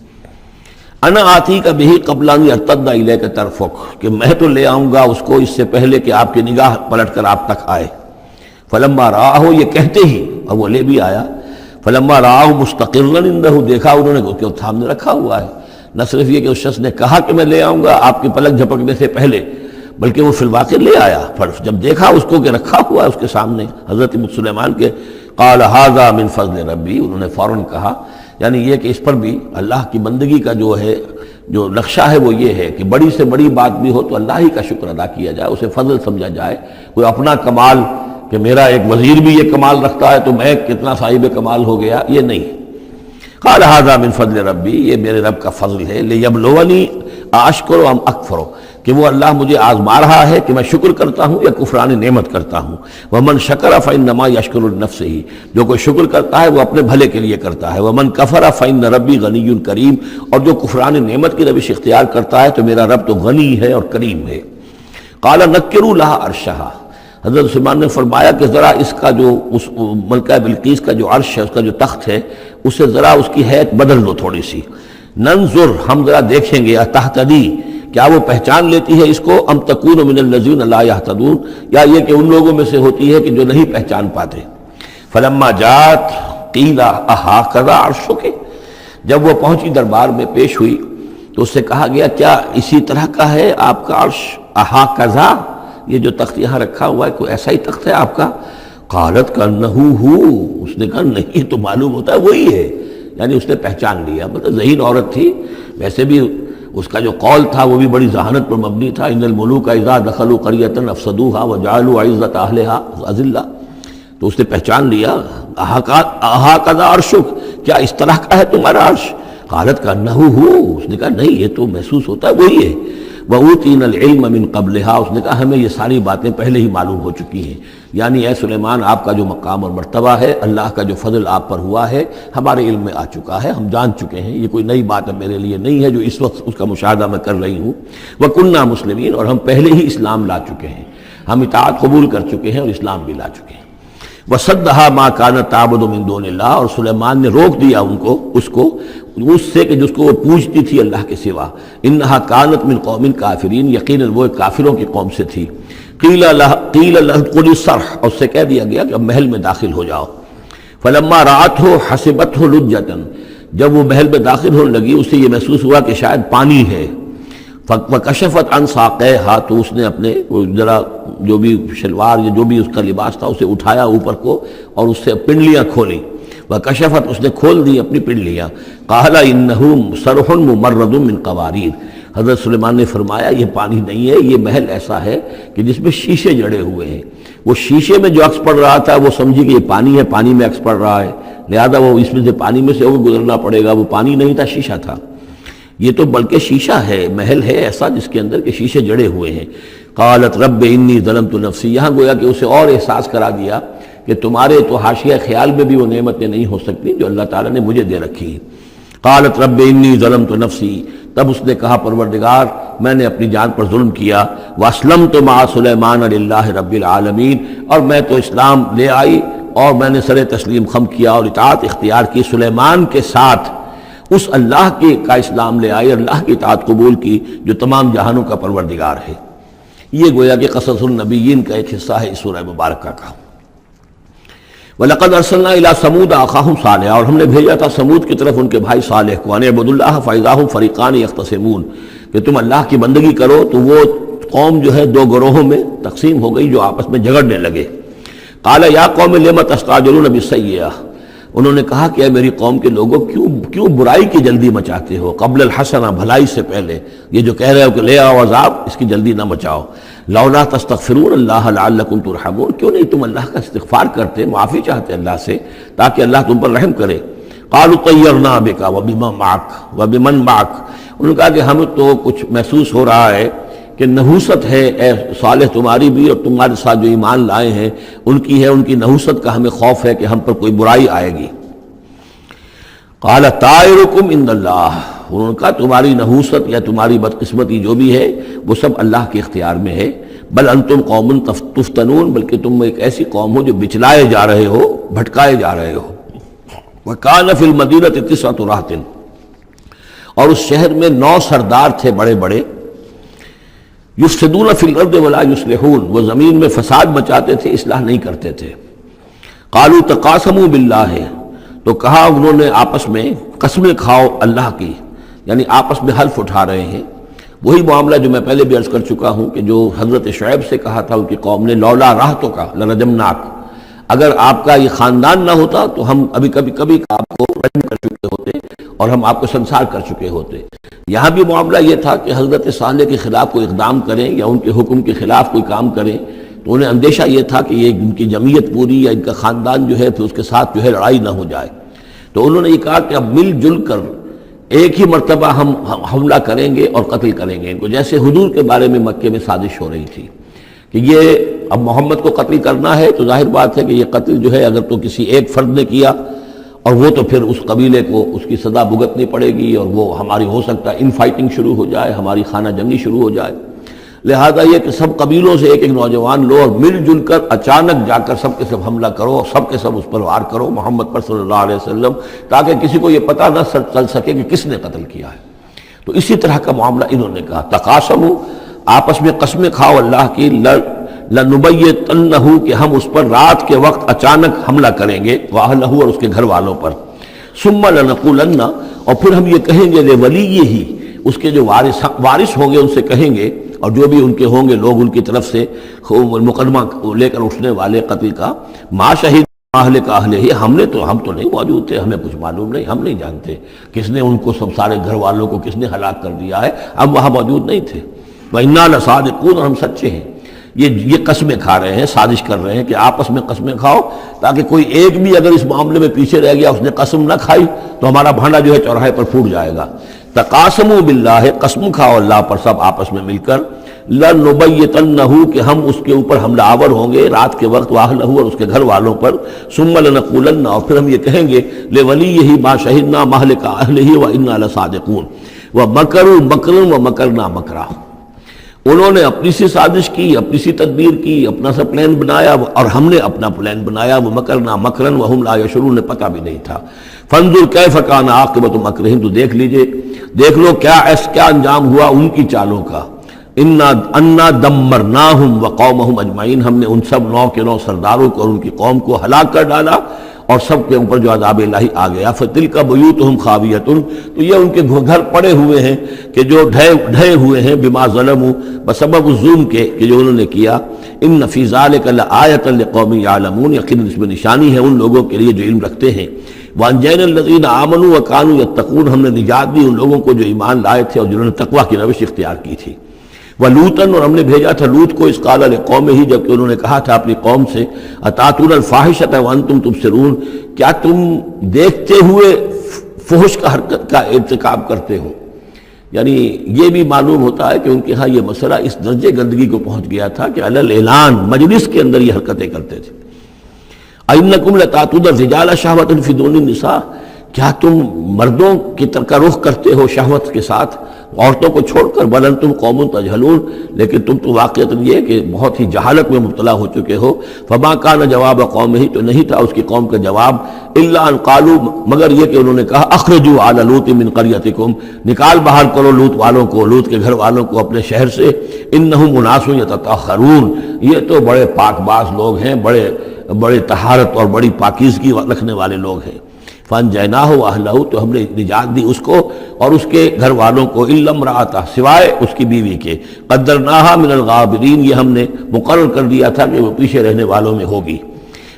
انا آتی کا بھی قبل ان یرتد الیک طرفک، کہ میں تو لے آؤں گا اس کو اس سے پہلے کہ آپ کی نگاہ پلٹ کر آپ تک آئے۔ فلما رآہ، یہ کہتے ہی اور وہ لے بھی آیا، فلما رآہ مستقرا عنده، دیکھا انہوں نے کہ وہ سامنے رکھا ہوا ہے۔ نہ صرف یہ کہ اس شخص نے کہا کہ میں لے آؤں گا آپ کی پلک جھپکنے سے پہلے، بلکہ وہ فی الواقع لے آیا، پھر جب دیکھا اس کو کہ رکھا ہوا ہے اس کے سامنے حضرت سلیمان کے، قال ھذا من فضل ربی، انہوں نے فوراً کہا، یعنی یہ کہ اس پر بھی اللہ کی بندگی کا جو ہے جو نقشہ ہے وہ یہ ہے کہ بڑی سے بڑی بات بھی ہو تو اللہ ہی کا شکر ادا کیا جائے، اسے فضل سمجھا جائے، کوئی اپنا کمال کہ میرا ایک وزیر بھی یہ کمال رکھتا ہے تو میں کتنا صاحب کمال ہو گیا، یہ نہیں۔ قال ھذا من فضل ربی، یہ میرے رب کا فضل ہے، لیبلونی اشکر ام اکفر، کہ وہ اللہ مجھے آزما رہا ہے کہ میں شکر کرتا ہوں یا کفران نعمت کرتا ہوں۔ ومن شکر فانما یشکر لنفسہ، جو کوئی شکر کرتا ہے وہ اپنے بھلے کے لیے کرتا ہے۔ ومن کفر فان ربی غنی کریم، اور جو کفران نعمت کی روش اختیار کرتا ہے تو میرا رب تو غنی ہے اور کریم ہے۔ قال نکروا لها عرشها، حضرت سلیمان نے فرمایا کہ ذرا اس کا جو اس ملکہ بلقیس کا جو عرش ہے، اس کا جو تخت ہے، اسے ذرا اس کی حیت بدل دو تھوڑی سی، ننظر، ہم ذرا دیکھیں گے، تہتدی، کیا وہ پہچان لیتی ہے اس کو، ام تکون من الذین لا یہتدون، یا یہ کہ ان لوگوں میں سے ہوتی ہے کہ جو نہیں پہچان پاتے۔ فلما جات قیل اھاکذا عرشک، جب وہ پہنچی دربار میں پیش ہوئی تو اس سے کہا گیا کیا اسی طرح کا ہے آپ کا عرش، اھاکذا، یہ جو تخت یہاں رکھا ہوا ہے کوئی ایسا ہی تخت ہے آپ کا؟ قالت کانہ ہو، اس نے کہا نہیں، تو معلوم ہوتا ہے وہی ہے، یعنی اس نے پہچان لیا، مطلب ذہین عورت تھی، ویسے بھی اس کا جو قول تھا وہ بھی بڑی ذہانت پر مبنی تھا، ان الملوک اذا دخلوا قریۃ افسدوها وجعلوا عزت اہلها اذلہ، تو اس نے پہچان لیا، اھاکذا عرشک، کیا اس طرح کا ہے تمہارا عرش؟ قالت کانہ ہو، اس نے کہا نہیں، یہ تو محسوس ہوتا ہے وہی ہے۔ وَأُوتِينَا الْعِلْمَ مِنْ قَبْلِهَا، اس نے کہا ہمیں یہ ساری باتیں پہلے ہی معلوم ہو چکی ہیں، یعنی اے سلیمان آپ کا جو مقام اور مرتبہ ہے، اللہ کا جو فضل آپ پر ہوا ہے ہمارے علم میں آ چکا ہے، ہم جان چکے ہیں، یہ کوئی نئی بات اب میرے لیے نہیں ہے جو اس وقت اس کا مشاہدہ میں کر رہی ہوں۔ وَكُنَّا مُسْلِمِينَ، اور ہم پہلے ہی اسلام لا چکے ہیں، ہم اطاعت قبول کر چکے ہیں اور اسلام بھی لا چکے ہیں۔ وَصَدَّهَا مَا كَانَتْ تَعْبُدُ مِن دُونِ اللَّهِ، اور سلیمان نے روک دیا اس کو اس سے کہ جس کو وہ پوجتی تھی اللہ کے سوا۔ اِنَّهَا كَانَتْ مِن قَوْمٍ كَافِرِينَ، یقیناً وہ کافروں کی قوم سے تھی۔ قِيلَ لَهَا ادْخُلِي الصَّرْحَ، اور اس سے کہہ دیا گیا کہ اب محل میں داخل ہو جاؤ۔ فَلَمَّا رَأَتْهُ حَسِبَتْهُ لُجَّةً، جب وہ محل میں داخل ہونے لگی اسے یہ محسوس ہوا کہ شاید پانی ہے۔ وَكَشَفَتْ عَنْ سَاقَيْهَا، تو اس نے اپنے ذرا جو بھی شلوار یا جو بھی اس کا لباس تھا اسے اٹھایا اوپر کو اور اس سے پنڈلیاں کھولی۔ وَكَشَفَتْ، اس نے کھول دی اپنی پنڈلیاں۔ قَالَ إِنَّهُ صَرْحٌ مُمَرَّدٌ مِّن قَوَارِيرَ، حضرت سلیمان نے فرمایا یہ پانی نہیں ہے، یہ محل ایسا ہے کہ جس میں شیشے جڑے ہوئے ہیں۔ وہ شیشے میں جو عکس پڑ رہا تھا وہ سمجھی کہ یہ پانی ہے، پانی میں عکس پڑ رہا ہے، لہذا وہ اس میں سے پانی میں سے وہ گزرنا پڑے گا، وہ پانی نہیں تھا، شیشہ تھا۔ یہ تو بلکہ شیشہ ہے، محل ہے ایسا جس کے اندر کے شیشے جڑے ہوئے ہیں۔ قالت رب انی ظلمت نفسی، یہاں گویا کہ اسے اور احساس کرا دیا کہ تمہارے تو حاشیہ خیال میں بھی وہ نعمتیں نہیں ہو سکتی جو اللہ تعالیٰ نے مجھے دے رکھی ہیں۔ قالت رب انی ظلمت نفسی، تب اس نے کہا پروردگار میں نے اپنی جان پر ظلم کیا، واسلمت مع سلیمان للہ رب العالمین، اور میں تو اسلام لے آئی اور میں نے سر تسلیم خم کیا اور اطاعت اختیار کی سلیمان کے ساتھ، اس اللہ کا اسلام لے آئی، اللہ کی اطاعت قبول کی جو تمام جہانوں کا پروردگار ہے۔ یہ گویا کہ قصص النبیین کا ایک حصہ ہے اس سورہ مبارکہ کا۔ وَلَقَدْ أَرْسَلْنَا إِلَىٰ ثَمُودَ أَخَاهُمْ صَالِحًا، اور ہم نے بھیجا تھا سمود کی طرف ان کے بھائی صالح کو، أَنِ اعْبُدُوا اللَّهَ فَإِذَا هُمْ فَرِيقَانِ يَخْتَصِمُونَ، کہ تم اللہ کی بندگی کرو تو وہ قوم جو ہے دو گروہوں میں تقسیم ہو گئی جو آپس میں جھگڑنے لگے۔ قَالَ يَا قَوْمِ لِمَ تَسْتَعْجِلُونَ بِالسَّيِّئَةِ، انہوں نے کہا کہ اے میری قوم کے لوگوں کیوں برائی کی جلدی مچاتے ہو، قبل الحسنہ، بھلائی سے پہلے، یہ جو کہہ رہے ہو کہ لے آؤ عذاب، اس کی جلدی نہ مچاؤ۔ لولا تستغفرون اللہ لعلکم ترحمون، کیوں نہیں تم اللہ کا استغفار کرتے، معافی چاہتے اللہ سے تاکہ اللہ تم پر رحم کرے۔ قالوا طیرنا بک وبمن معک، انہوں نے کہا کہ ہمیں تو کچھ محسوس ہو رہا ہے کہ نحوست ہے اے صالح تمہاری بھی، اور تمہارے ساتھ جو ایمان لائے ہیں ان کی ہے، ان کی نحوست کا ہمیں خوف ہے کہ ہم پر کوئی برائی آئے گی۔ قال طائرکم عند اللہ، انہوں نے کہا تمہاری نحوست یا تمہاری بدقسمتی جو بھی ہے وہ سب اللہ کے اختیار میں ہے۔ بل انتم قوم تفتنون، بلکہ تم ایک ایسی قوم ہو جو بچلائے جا رہے ہو، بھٹکائے جا رہے ہو۔ وکان فی المدینۃ 9 رہط، اور اس شہر میں 9 سردار تھے بڑے بڑے، یفسدون فی الارض ولا یصلحون، وہ زمین میں فساد مچاتے تھے، اصلاح نہیں کرتے تھے۔ قالوا تقاسموا باللہ، تو کہا انہوں نے آپس میں قسمیں کھاؤ اللہ کی، یعنی آپس میں حلف اٹھا رہے ہیں۔ وہی معاملہ جو میں پہلے بھی عرض کر چکا ہوں کہ جو حضرت شعیب سے کہا تھا ان کی قوم نے، لولا رہتک لرجمناک، اگر آپ کا یہ خاندان نہ ہوتا تو ہم ابھی کبھی آپ کو رجم کر چکے ہوتے اور ہم آپ کو سنسار کر چکے ہوتے۔ یہاں بھی معاملہ یہ تھا کہ حضرت صالح کے خلاف کوئی اقدام کریں یا ان کے حکم کے خلاف کوئی کام کریں تو انہیں اندیشہ یہ تھا کہ یہ ان کی جمعیت پوری یا ان کا خاندان جو ہے پھر اس کے ساتھ جو ہے لڑائی نہ ہو جائے۔ تو انہوں نے یہ کہا کہ اب مل جل کر ایک ہی مرتبہ ہم حملہ کریں گے اور قتل کریں گے ان کو، جیسے حضور کے بارے میں مکے میں سازش ہو رہی تھی کہ یہ اب محمد کو قتل کرنا ہے، تو ظاہر بات ہے کہ یہ قتل جو ہے اگر تو کسی ایک فرد نے کیا اور وہ تو پھر اس قبیلے کو اس کی سزا بھگتنی پڑے گی، اور وہ ہماری ہو سکتا ہے ان فائٹنگ شروع ہو جائے، ہماری خانہ جنگی شروع ہو جائے۔ لہذا یہ کہ سب قبیلوں سے ایک ایک نوجوان لو اور مل جل کر اچانک جا کر سب کے سب حملہ کرو اور سب کے سب اس پر وار کرو محمد پر صلی اللہ علیہ وسلم، تاکہ کسی کو یہ پتہ نہ چل سکے کہ کس نے قتل کیا ہے۔ تو اسی طرح کا معاملہ انہوں نے کہا، تقاسموا، آپس میں قسمیں کھاؤ اللہ کی، لنبیتنہ، کہ ہم اس پر رات کے وقت اچانک حملہ کریں گے، واہلہ، اور اس کے گھر والوں پر، ثم لنقولن، اور پھر ہم یہ کہیں گے لولیہ، اس کے جو وارث ہوں گے ان سے کہیں گے، اور جو بھی ان کے ہوں گے لوگ ان کی طرف سے مقدمہ لے کر اٹھنے والے قتل کا، ما شہید اہل کا اہل ہی، ہم تو نہیں موجود تھے، ہمیں کچھ معلوم نہیں، ہم نہیں جانتے کس نے ان کو سب سارے گھر والوں کو کس نے ہلاک کر دیا ہے، ہم وہاں موجود نہیں تھے۔ وَإِنَّا لَصَادِقُونَ، اور ہم سچے ہیں۔ یہ قسمیں کھا رہے ہیں، سازش کر رہے ہیں کہ آپس میں قسمیں کھاؤ تاکہ کوئی ایک بھی اگر اس معاملے میں پیچھے رہ گیا، اس نے قسم نہ کھائی تو ہمارا بھانڈا جو ہے چوراہے پر پھوٹ جائے گا۔ تقاسموا باللہ، قسم کھاؤ اللہ پر سب آپس میں مل کر، لنبیتنہ، کہ ہم اس کے اوپر حملہ آور ہوں گے رات کے وقت، واہلہ، اور اس کے گھر والوں پر، ثم لنقولن، اور پھر ہم یہ کہیں گے، لولیہ ما شہدنا مہلک اہلہ وانا لصادقون، ومکروا مکرا ومکرنا مکرا، انہوں نے اپنی سی سازش کی، اپنی سی تدبیر کی، اپنا سا پلان بنایا، اور ہم نے اپنا پلان بنایا، وہ مکرنا مکرن وہم لا یشعرون، نے پتہ بھی نہیں تھا۔ فانظر کیف کان عاقبۃ مکرہم، تو دیکھ لیجئے، دیکھ لو کیا انجام ہوا ان کی چالوں کا۔ انا دمرناہم وقومہم اجمعین، ہم نے ان سب 9 سرداروں کو اور ان کی قوم کو ہلاک کر ڈالا، اور سب کے اوپر جو عذاب الہی آ گیا۔ فتلک بیوتہم خاویۃ، تو یہ ان کے گھر پڑے ہوئے ہیں کہ جو ڈھے ہوئے ہیں، بما ظلموا، بسبب الظلم کے کہ جو انہوں نے کیا۔ ان فی ذلک لآیۃ لقوم یعلمون، یقیناً اس میں نشانی ہے ان لوگوں کے لیے جو علم رکھتے ہیں۔ وانجینا الذین آمنوا وکانوا یتقون، ہم نے نجات دی ان لوگوں کو جو ایمان لائے تھے اور جنہوں نے تقویٰ کی روش اختیار کی تھی۔ وَلُوطًا، اور ہم نے بھیجا تھا لوط کو، اذ قال لقومہ، جبکہ انہوں نے کہا تھا اپنی قوم سے، اتاتون الفاحشۃ وانتم تبصرون، کیا تم دیکھتے ہوئے فحش کا حرکت کا ارتکاب کرتے ہو؟ یعنی یہ بھی معلوم ہوتا ہے کہ ان کے ہاں یہ مسئلہ اس درجے گندگی کو پہنچ گیا تھا کہ علی الاعلان مجلس کے اندر یہ حرکتیں کرتے تھے۔ اَإِنَّكُمْ لَتَأْتُونَ الرِّجَالَ شَهْوَةً فِي دُونِ النِّسَاءِ، کیا تم مردوں کی طرف کا رخ کرتے ہو شہوت کے ساتھ عورتوں کو چھوڑ کر؟ بل انتم قوم تجہلون، لیکن تم تو واقعتاً یہ کہ بہت ہی جہالت میں مبتلا ہو چکے ہو۔ فما کان جواب قومہ، تو نہیں تھا اس کی قوم کا جواب، الا ان قالوا، مگر یہ کہ انہوں نے کہا، اخرجوا آل لوط من قریتکم، نکال باہر کرو لوط والوں کو، لوط کے گھر والوں کو اپنے شہر سے، انہم اناس یتطہرون، یہ تو بڑے پاک باز لوگ ہیں، بڑے طہارت اور بڑی پاکیزگی رکھنے والے لوگ ہیں۔ فانجیناہ واہلہ، تو ہم نے نجات دی اس کو اور اس کے گھر والوں کو، الا امرأتہ، سوائے اس کی بیوی کے، قدرناہا من الغابرین، یہ ہم نے مقرر کر دیا تھا کہ وہ پیچھے رہنے والوں میں ہوگی۔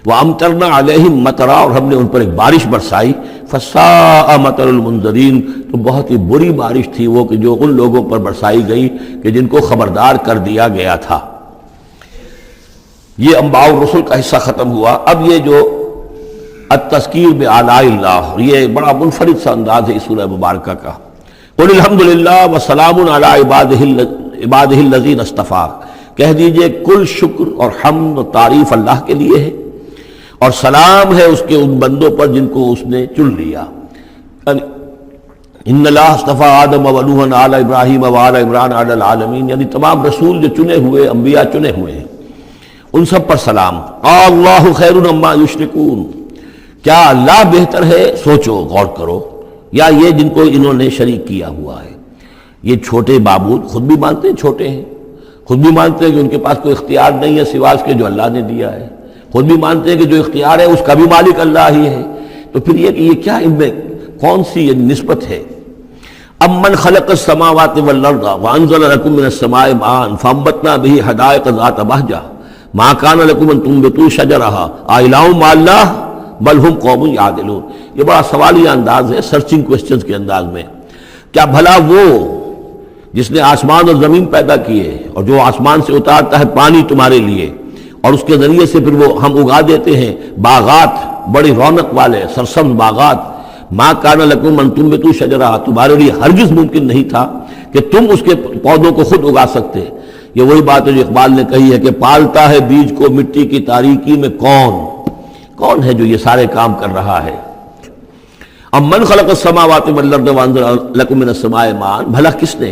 وامطرنا علیہم مطرا، اور ہم نے ان پر ایک بارش برسائی، فساء مطر المنذرین، تو بہت ہی بری بارش تھی وہ کہ جو ان لوگوں پر برسائی گئی کہ جن کو خبردار کر دیا گیا تھا۔ یہ انباء الرسل کا حصہ ختم ہوا۔ اب یہ جو التذکیر بآلاء اللہ، یہ بڑا منفرد سا انداز ہے اس سورہ مبارکہ کا۔ قل الحمد للہ وسلام علی عبادہ الذین اصطفیٰ، کہہ دیجئے کل شکر اور حمد و تعریف اللہ کے لیے ہے، اور سلام ہے اس کے ان بندوں پر جن کو اس نے چن لیا۔ ان اللہ اصطفیٰ آدم و نوحا آل ابراہیم و آل عمران علی العالمین، یعنی تمام رسول جو چنے ہوئے، انبیاء چنے ہوئے ہیں، ان سب پر سلام۔ اللہ خیر عما یشرکون، کیا اللہ بہتر ہے، سوچو غور کرو، یا یہ جن کو انہوں نے شریک کیا ہوا ہے؟ یہ چھوٹے معبود خود بھی مانتے ہیں چھوٹے ہیں، خود بھی مانتے ہیں کہ ان کے پاس کوئی اختیار نہیں ہے سوا اس کے جو اللہ نے دیا ہے، خود بھی مانتے ہیں کہ جو اختیار ہے اس کا بھی مالک اللہ ہی ہے، تو پھر یہ کہ یہ کیا ان میں کون سی یہ نسبت ہے؟ امن خلق السماوات والارض وانزل لكم من السماء ماء فانبتنا به حدائق ذات بہجہ ما كان لكم ان تنبتوا شجرها اإله مع الله بل هم قوم یعدلون۔ یہ بڑا سوالیہ انداز ہے، سرچنگ کوسچنز کے انداز میں۔ کیا بھلا وہ جس نے آسمان اور زمین پیدا کیے اور جو آسمان سے اتارتا ہے پانی تمہارے لیے، اور اس کے ذریعے سے پھر وہ ہم اگا دیتے ہیں باغات، بڑی رونق والے سرسبز باغات، ما کان لکم ان تنبتوا شجرہ، تمہارے لیے ہرگز ممکن نہیں تھا کہ تم اس کے پودوں کو خود اگا سکتے۔ یہ وہی بات ہے جو اقبال نے کہی ہے کہ پالتا ہے بیج کو مٹی کی تاریکی میں کون ہے جو یہ سارے کام کر رہا ہے؟ امن خلق السماوات والارض وانزل لکم من السماء ماء، بھلا کس نے،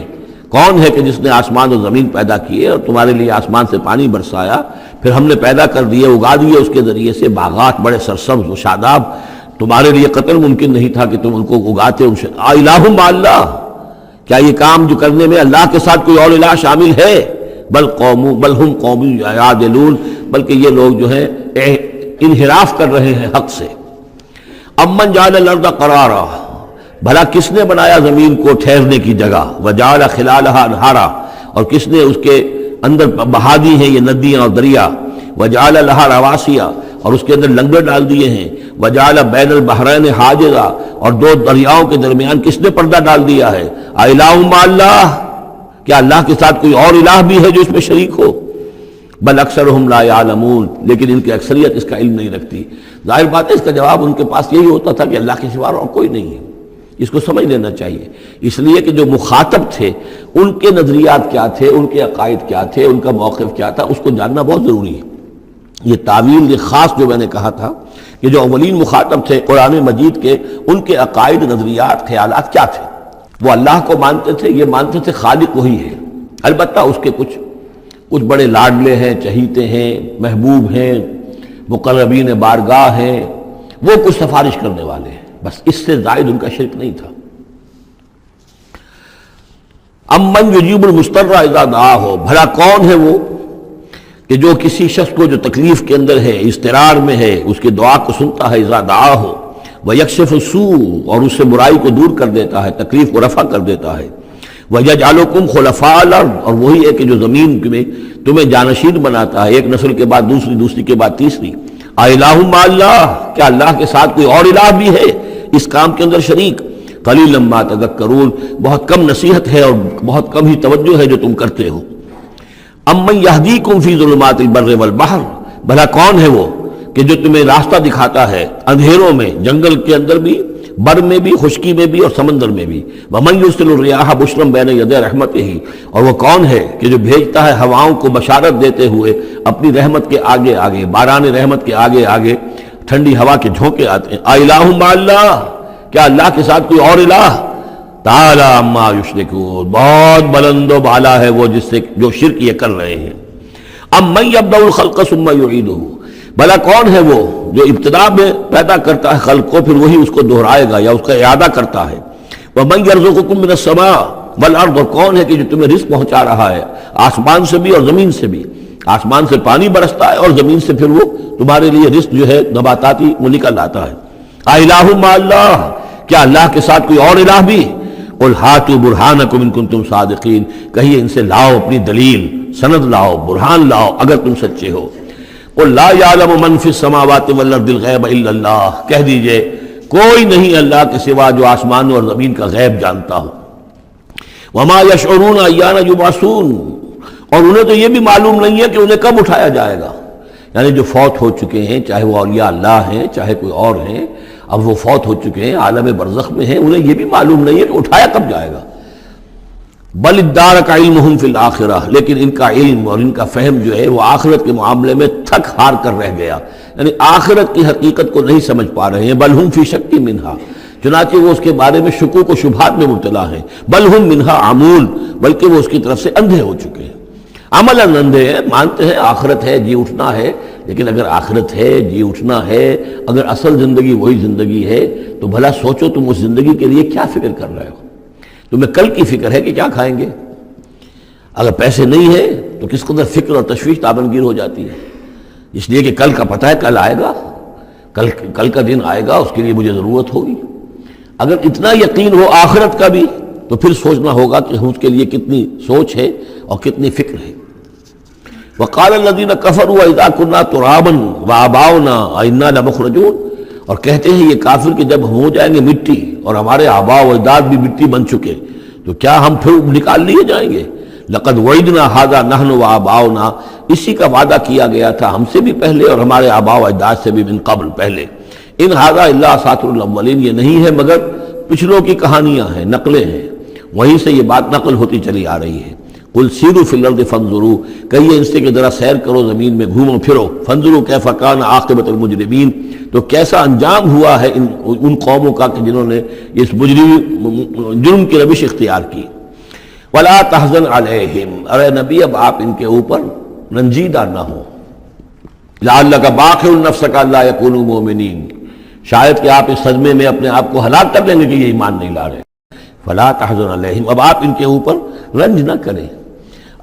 کون ہے کہ جس نے آسمان اور زمین پیدا کیے اور تمہارے لیے آسمان سے پانی برسایا، پھر ہم نے پیدا کر دیے، اگا دیے اس کے ذریعے سے باغات بڑے سرسبز و شاداب، تمہارے لیے قطعاً ممکن نہیں تھا کہ تم ان کو اگاتے۔ ان سے الہ مع اللہ، کیا یہ کام جو کرنے میں اللہ کے ساتھ کوئی اور الہ شامل ہے؟ بل ہم قوم یعدلون، بلکہ یہ لوگ جو ہیں انحراف کر رہے ہیں حق سے۔ امن جعل الارض قرارا، بھلا کس نے بنایا زمین کو ٹھہرنے کی جگہ، وجعل خلالها انہارا، اور کس نے اس کے اندر بہا دی ہیں یہ ندیاں اور دریا، وجعل لها رواسیا، اور اس کے اندر لنگر ڈال دیے ہیں، وجعل بین البحرین حاجزا، اور دو دریاؤں کے درمیان کس نے پردہ ڈال دیا ہے؟ الہ مع اللہ، کیا اللہ کے ساتھ کوئی اور الہ بھی ہے جو اس میں شریک ہو؟ بل اکثرہم لا یعلمون، لیکن ان کی اکثریت اس کا علم نہیں رکھتی۔ ظاہر بات ہے اس کا جواب ان کے پاس یہی ہوتا تھا کہ اللہ کے سوا اور کوئی نہیں ہے، اس کو سمجھ لینا چاہیے، اس لیے کہ جو مخاطب تھے ان کے نظریات کیا تھے، ان کے عقائد کیا تھے، ان کا موقف کیا تھا، اس کو جاننا بہت ضروری ہے۔ یہ تعویل، یہ خاص جو میں نے کہا تھا کہ جو اولین مخاطب تھے قرآن مجید کے، ان کے عقائد، نظریات، خیالات کیا تھے۔ وہ اللہ کو مانتے تھے، یہ مانتے تھے خالق وہی ہے، البتہ اس کے کچھ بڑے لاڈلے ہیں، چہیتے ہیں، محبوب ہیں، مقربین بارگاہ ہیں، وہ کچھ سفارش کرنے والے ہیں، بس اس سے زائد ان کا شرک نہیں تھا۔ امن یجیب المضطر اذا دعاہ، بھلا کون ہے وہ کہ جو کسی شخص کو جو تکلیف کے اندر ہے، اضطرار میں ہے، اس کی دعا کو سنتا ہے، اذا دعاہ ویکشف السوء، اور اس سے برائی کو دور کر دیتا ہے، تکلیف کو رفع کر دیتا ہے، وَيَجْعَلُكُمْ خُلَفَاءَ الْأَرْضِ، اور وہی ہے کہ جو زمین میں تمہیں جانشین بناتا ہے، ایک نسل کے بعد دوسری، دوسری کے بعد تیسری۔ اَإِلَٰهٌ مَّعَ اللَّهِ، کیا اللہ کے ساتھ کوئی اور الہ بھی ہے اس کام کے اندر شریک؟ قَلِيلًا مَّا تَذَكَّرُونَ، بہت کم نصیحت ہے اور بہت کم ہی توجہ ہے جو تم کرتے ہو۔ أَمَّن يَهْدِيكُمْ فِي ظُلُمَاتِ الْبَرِّ وَالْبَحْرِ، بھلا کون ہے وہ کہ جو تمہیں راستہ دکھاتا ہے اندھیروں میں، جنگل کے اندر بھی، بر میں بھی، خشکی میں بھی اور سمندر میں بھی۔ وَمَن يُرْسِلُ الرِّيَاحَ بُشْرًا بَيْنَ يَدَيْ رَحْمَتِهِ، اور وہ کون ہے کہ جو بھیجتا ہے ہواؤں کو بشارت دیتے ہوئے اپنی رحمت کے آگے آگے، باران رحمت کے آگے آگے ٹھنڈی ہوا کے جھونکے آتے ہیں۔ اَإِلَٰهٌ مَّعَ اللَّهِ، کیا اللہ کے ساتھ کوئی اور الہ؟ تعالیٰ عما یشرکون، بہت بلند و بالا ہے وہ جس سے جو شرک یہ کر رہے ہیں۔ امن یبدأ الخلق ثم یعیدہ، بھلا کون ہے وہ جو ابتدا میں پیدا کرتا ہے خلق کو، پھر وہی اس کو دہرائے گا یا اس کا اعادہ کرتا ہے۔ ومن یرزقکم من السماء والارض، اور کون ہے کہ جو تمہیں رزق پہنچا رہا ہے آسمان سے بھی اور زمین سے بھی، آسمان سے پانی برستا ہے اور زمین سے پھر وہ تمہارے لیے رزق جو ہے نباتاتی وہ نکل آتا ہے۔ اِلٰہٌ مع اللہ، کیا اللہ کے ساتھ کوئی اور الہ بھی؟ قل ہاتوا برہانکم ان کنتم صادقین، کہیے ان سے لاؤ اپنی دلیل، سند لاؤ، برہان لاؤ اگر تم سچے ہو۔ قل لا یعلم من فی السماوات والارض الغیب الا اللہ، کہہ دیجئے کوئی نہیں اللہ کے سوا جو آسمانوں اور زمین کا غیب جانتا ہو۔ وما یشعرون ایان یبعثون، اور انہیں تو یہ بھی معلوم نہیں ہے کہ انہیں کب اٹھایا جائے گا، یعنی جو فوت ہو چکے ہیں، چاہے وہ اولیاء اللہ ہیں چاہے کوئی اور ہیں، اب وہ فوت ہو چکے ہیں، عالم برزخ میں ہیں، انہیں یہ بھی معلوم نہیں ہے کہ اٹھایا کب جائے گا۔ بل ادارک علمہم فی الآخرہ، لیکن ان کا علم اور ان کا فہم جو ہے وہ آخرت کے معاملے میں تھک ہار کر رہ گیا، یعنی آخرت کی حقیقت کو نہیں سمجھ پا رہے ہیں۔ بل ہم فی شک منہا، چنانچہ وہ اس کے بارے میں شکوک و شبہات میں مبتلا ہیں۔ بل ہم منہا عمون، بلکہ وہ اس کی طرف سے اندھے ہو چکے ہیں، عملاً اندھے ہیں، مانتے ہیں آخرت ہے، جی اٹھنا ہے، لیکن اگر آخرت ہے، جی اٹھنا ہے، اگر اصل زندگی وہی زندگی ہے تو بھلا سوچو تم اس زندگی کے لیے کیا فکر کر رہے ہو؟ تمہیں کل کی فکر ہے کہ کیا کھائیں گے؟ اگر پیسے نہیں ہیں تو کس قدر فکر اور تشویش تابنگیر ہو جاتی ہے، اس لیے کہ کل کا پتہ ہے کل آئے گا، کل کا دن آئے گا، اس کے لیے مجھے ضرورت ہوگی۔ اگر اتنا یقین ہو آخرت کا بھی تو پھر سوچنا ہوگا کہ اس کے لیے کتنی سوچ ہے اور کتنی فکر ہے۔ وقال الذين كفروا اذا كنا ترابا وآباؤنا أئنا لمخرجون، اور کہتے ہیں یہ کافر کہ جب ہم ہو جائیں گے مٹی اور ہمارے آباء و اجداد بھی مٹی بن چکے تو کیا ہم پھر نکال لیے جائیں گے؟ لقد وعدنا هذا نحن وآباؤنا، اسی کا وعدہ کیا گیا تھا ہم سے بھی پہلے اور ہمارے آباء و اجداد سے بھی من قبل پہلے۔ ان هذا الا اساطیر الاولین، یہ نہیں ہے مگر پچھلوں کی کہانیاں ہیں، نقلیں ہیں، وہیں سے یہ بات نقل ہوتی چلی آ رہی ہے۔ قل سیروا فی الارض فانظروا، کہیے ان سے کہ ذرا سیر کرو زمین میں، گھومو پھرو، فانظروا کیف کان عاقبۃ المجرمین، تو کیسا انجام ہوا ہے ان قوموں کا کہ جنہوں نے اس جرم کی روش اختیار کی۔ ولا تحزن علیہم، ارے نبی اب آپ ان کے اوپر رنجیدہ نہ ہو۔ لعلک باخع نفسک الا یکونوا مؤمنین، شاید کہ آپ اس صدمے میں اپنے آپ کو ہلاک کر لیں گے کہ یہ ایمان نہیں لا رہے۔ فلا تحزن علیہم، اب آپ ان کے اوپر رنج نہ کریں،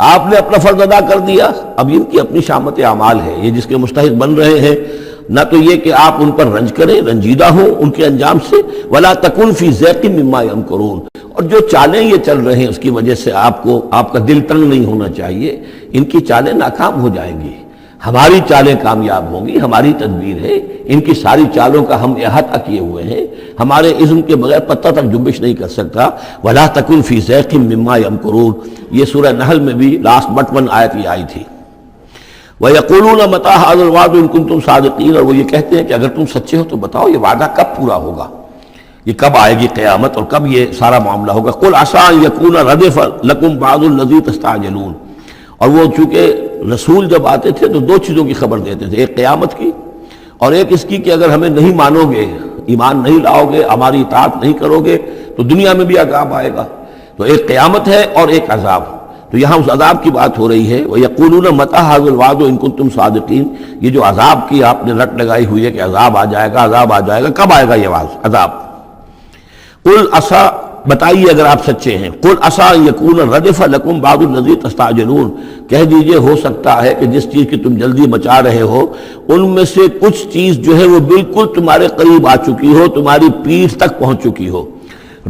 آپ نے اپنا فرض ادا کر دیا، اب ان کی اپنی شامت اعمال ہے، یہ جس کے مستحق بن رہے ہیں، نہ تو یہ کہ آپ ان پر رنج کریں، رنجیدہ ہوں ان کے انجام سے۔ ولا تکن فی ضیق مما یمکرون، اور جو چالیں یہ چل رہے ہیں اس کی وجہ سے آپ کا دل تنگ نہیں ہونا چاہیے، ان کی چالیں ناکام ہو جائیں گی، ہماری چالیں کامیاب ہوں گی، ہماری تدبیر ہے، ان کی ساری چالوں کا ہم احاطہ کیے ہوئے ہیں، ہمارے اذن کے بغیر پتہ تک جنبش نہیں کر سکتا۔ ولا تکن فی ضیق مما یمکرون، یہ سورہ نحل میں بھی لاسٹ بٹ 1 آیت یہ آئی تھی۔ وَيَقُولُونَ مَتَىٰ هَٰذَا الْوَعْدُ إِن كُنتُمْ صَادِقِينَ، اور وہ یہ کہتے ہیں کہ اگر تم سچے ہو تو بتاؤ یہ وعدہ کب پورا ہوگا، یہ کب آئے گی قیامت اور کب یہ سارا معاملہ ہوگا. قل عسى ان يكون ردف لكم بعض الذي تستعجلون. اور وہ چونکہ رسول جب آتے تھے تو دو چیزوں کی خبر دیتے تھے، ایک قیامت کی اور ایک اس کی کہ اگر ہمیں نہیں مانو گے، ایمان نہیں لاؤ گے، ہماری اطاعت نہیں کرو گے تو دنیا میں بھی عذاب آئے گا. تو ایک قیامت ہے اور ایک عذاب. تو یہاں اس عذاب کی بات ہو رہی ہے. وَيَقُولُونَ مَتَىٰ هَٰذَا الْوَعْدُ إِن كُنتُمْ صَادِقِينَ. یہ جو عذاب کی آپ نے رٹ لگائی ہوئی ہے کہ عذاب آ جائے گا، عذاب آ جائے گا، کب آئے گا یہ عذاب؟ قُلْ عَسَىٰ، بتائیے اگر آپ سچے ہیں. قُلْ عَسَىٰ أَن يَكُونَ رَدِفَ لَكُمْ بَعْضُ الَّذِي تَسْتَعْجِلُونَ. کہہ دیجئے ہو سکتا ہے کہ جس چیز کی تم جلدی مچا رہے ہو ان میں سے کچھ چیز جو ہے وہ بالکل تمہارے قریب آ چکی ہو، تمہاری پیٹھ تک پہنچ چکی ہو.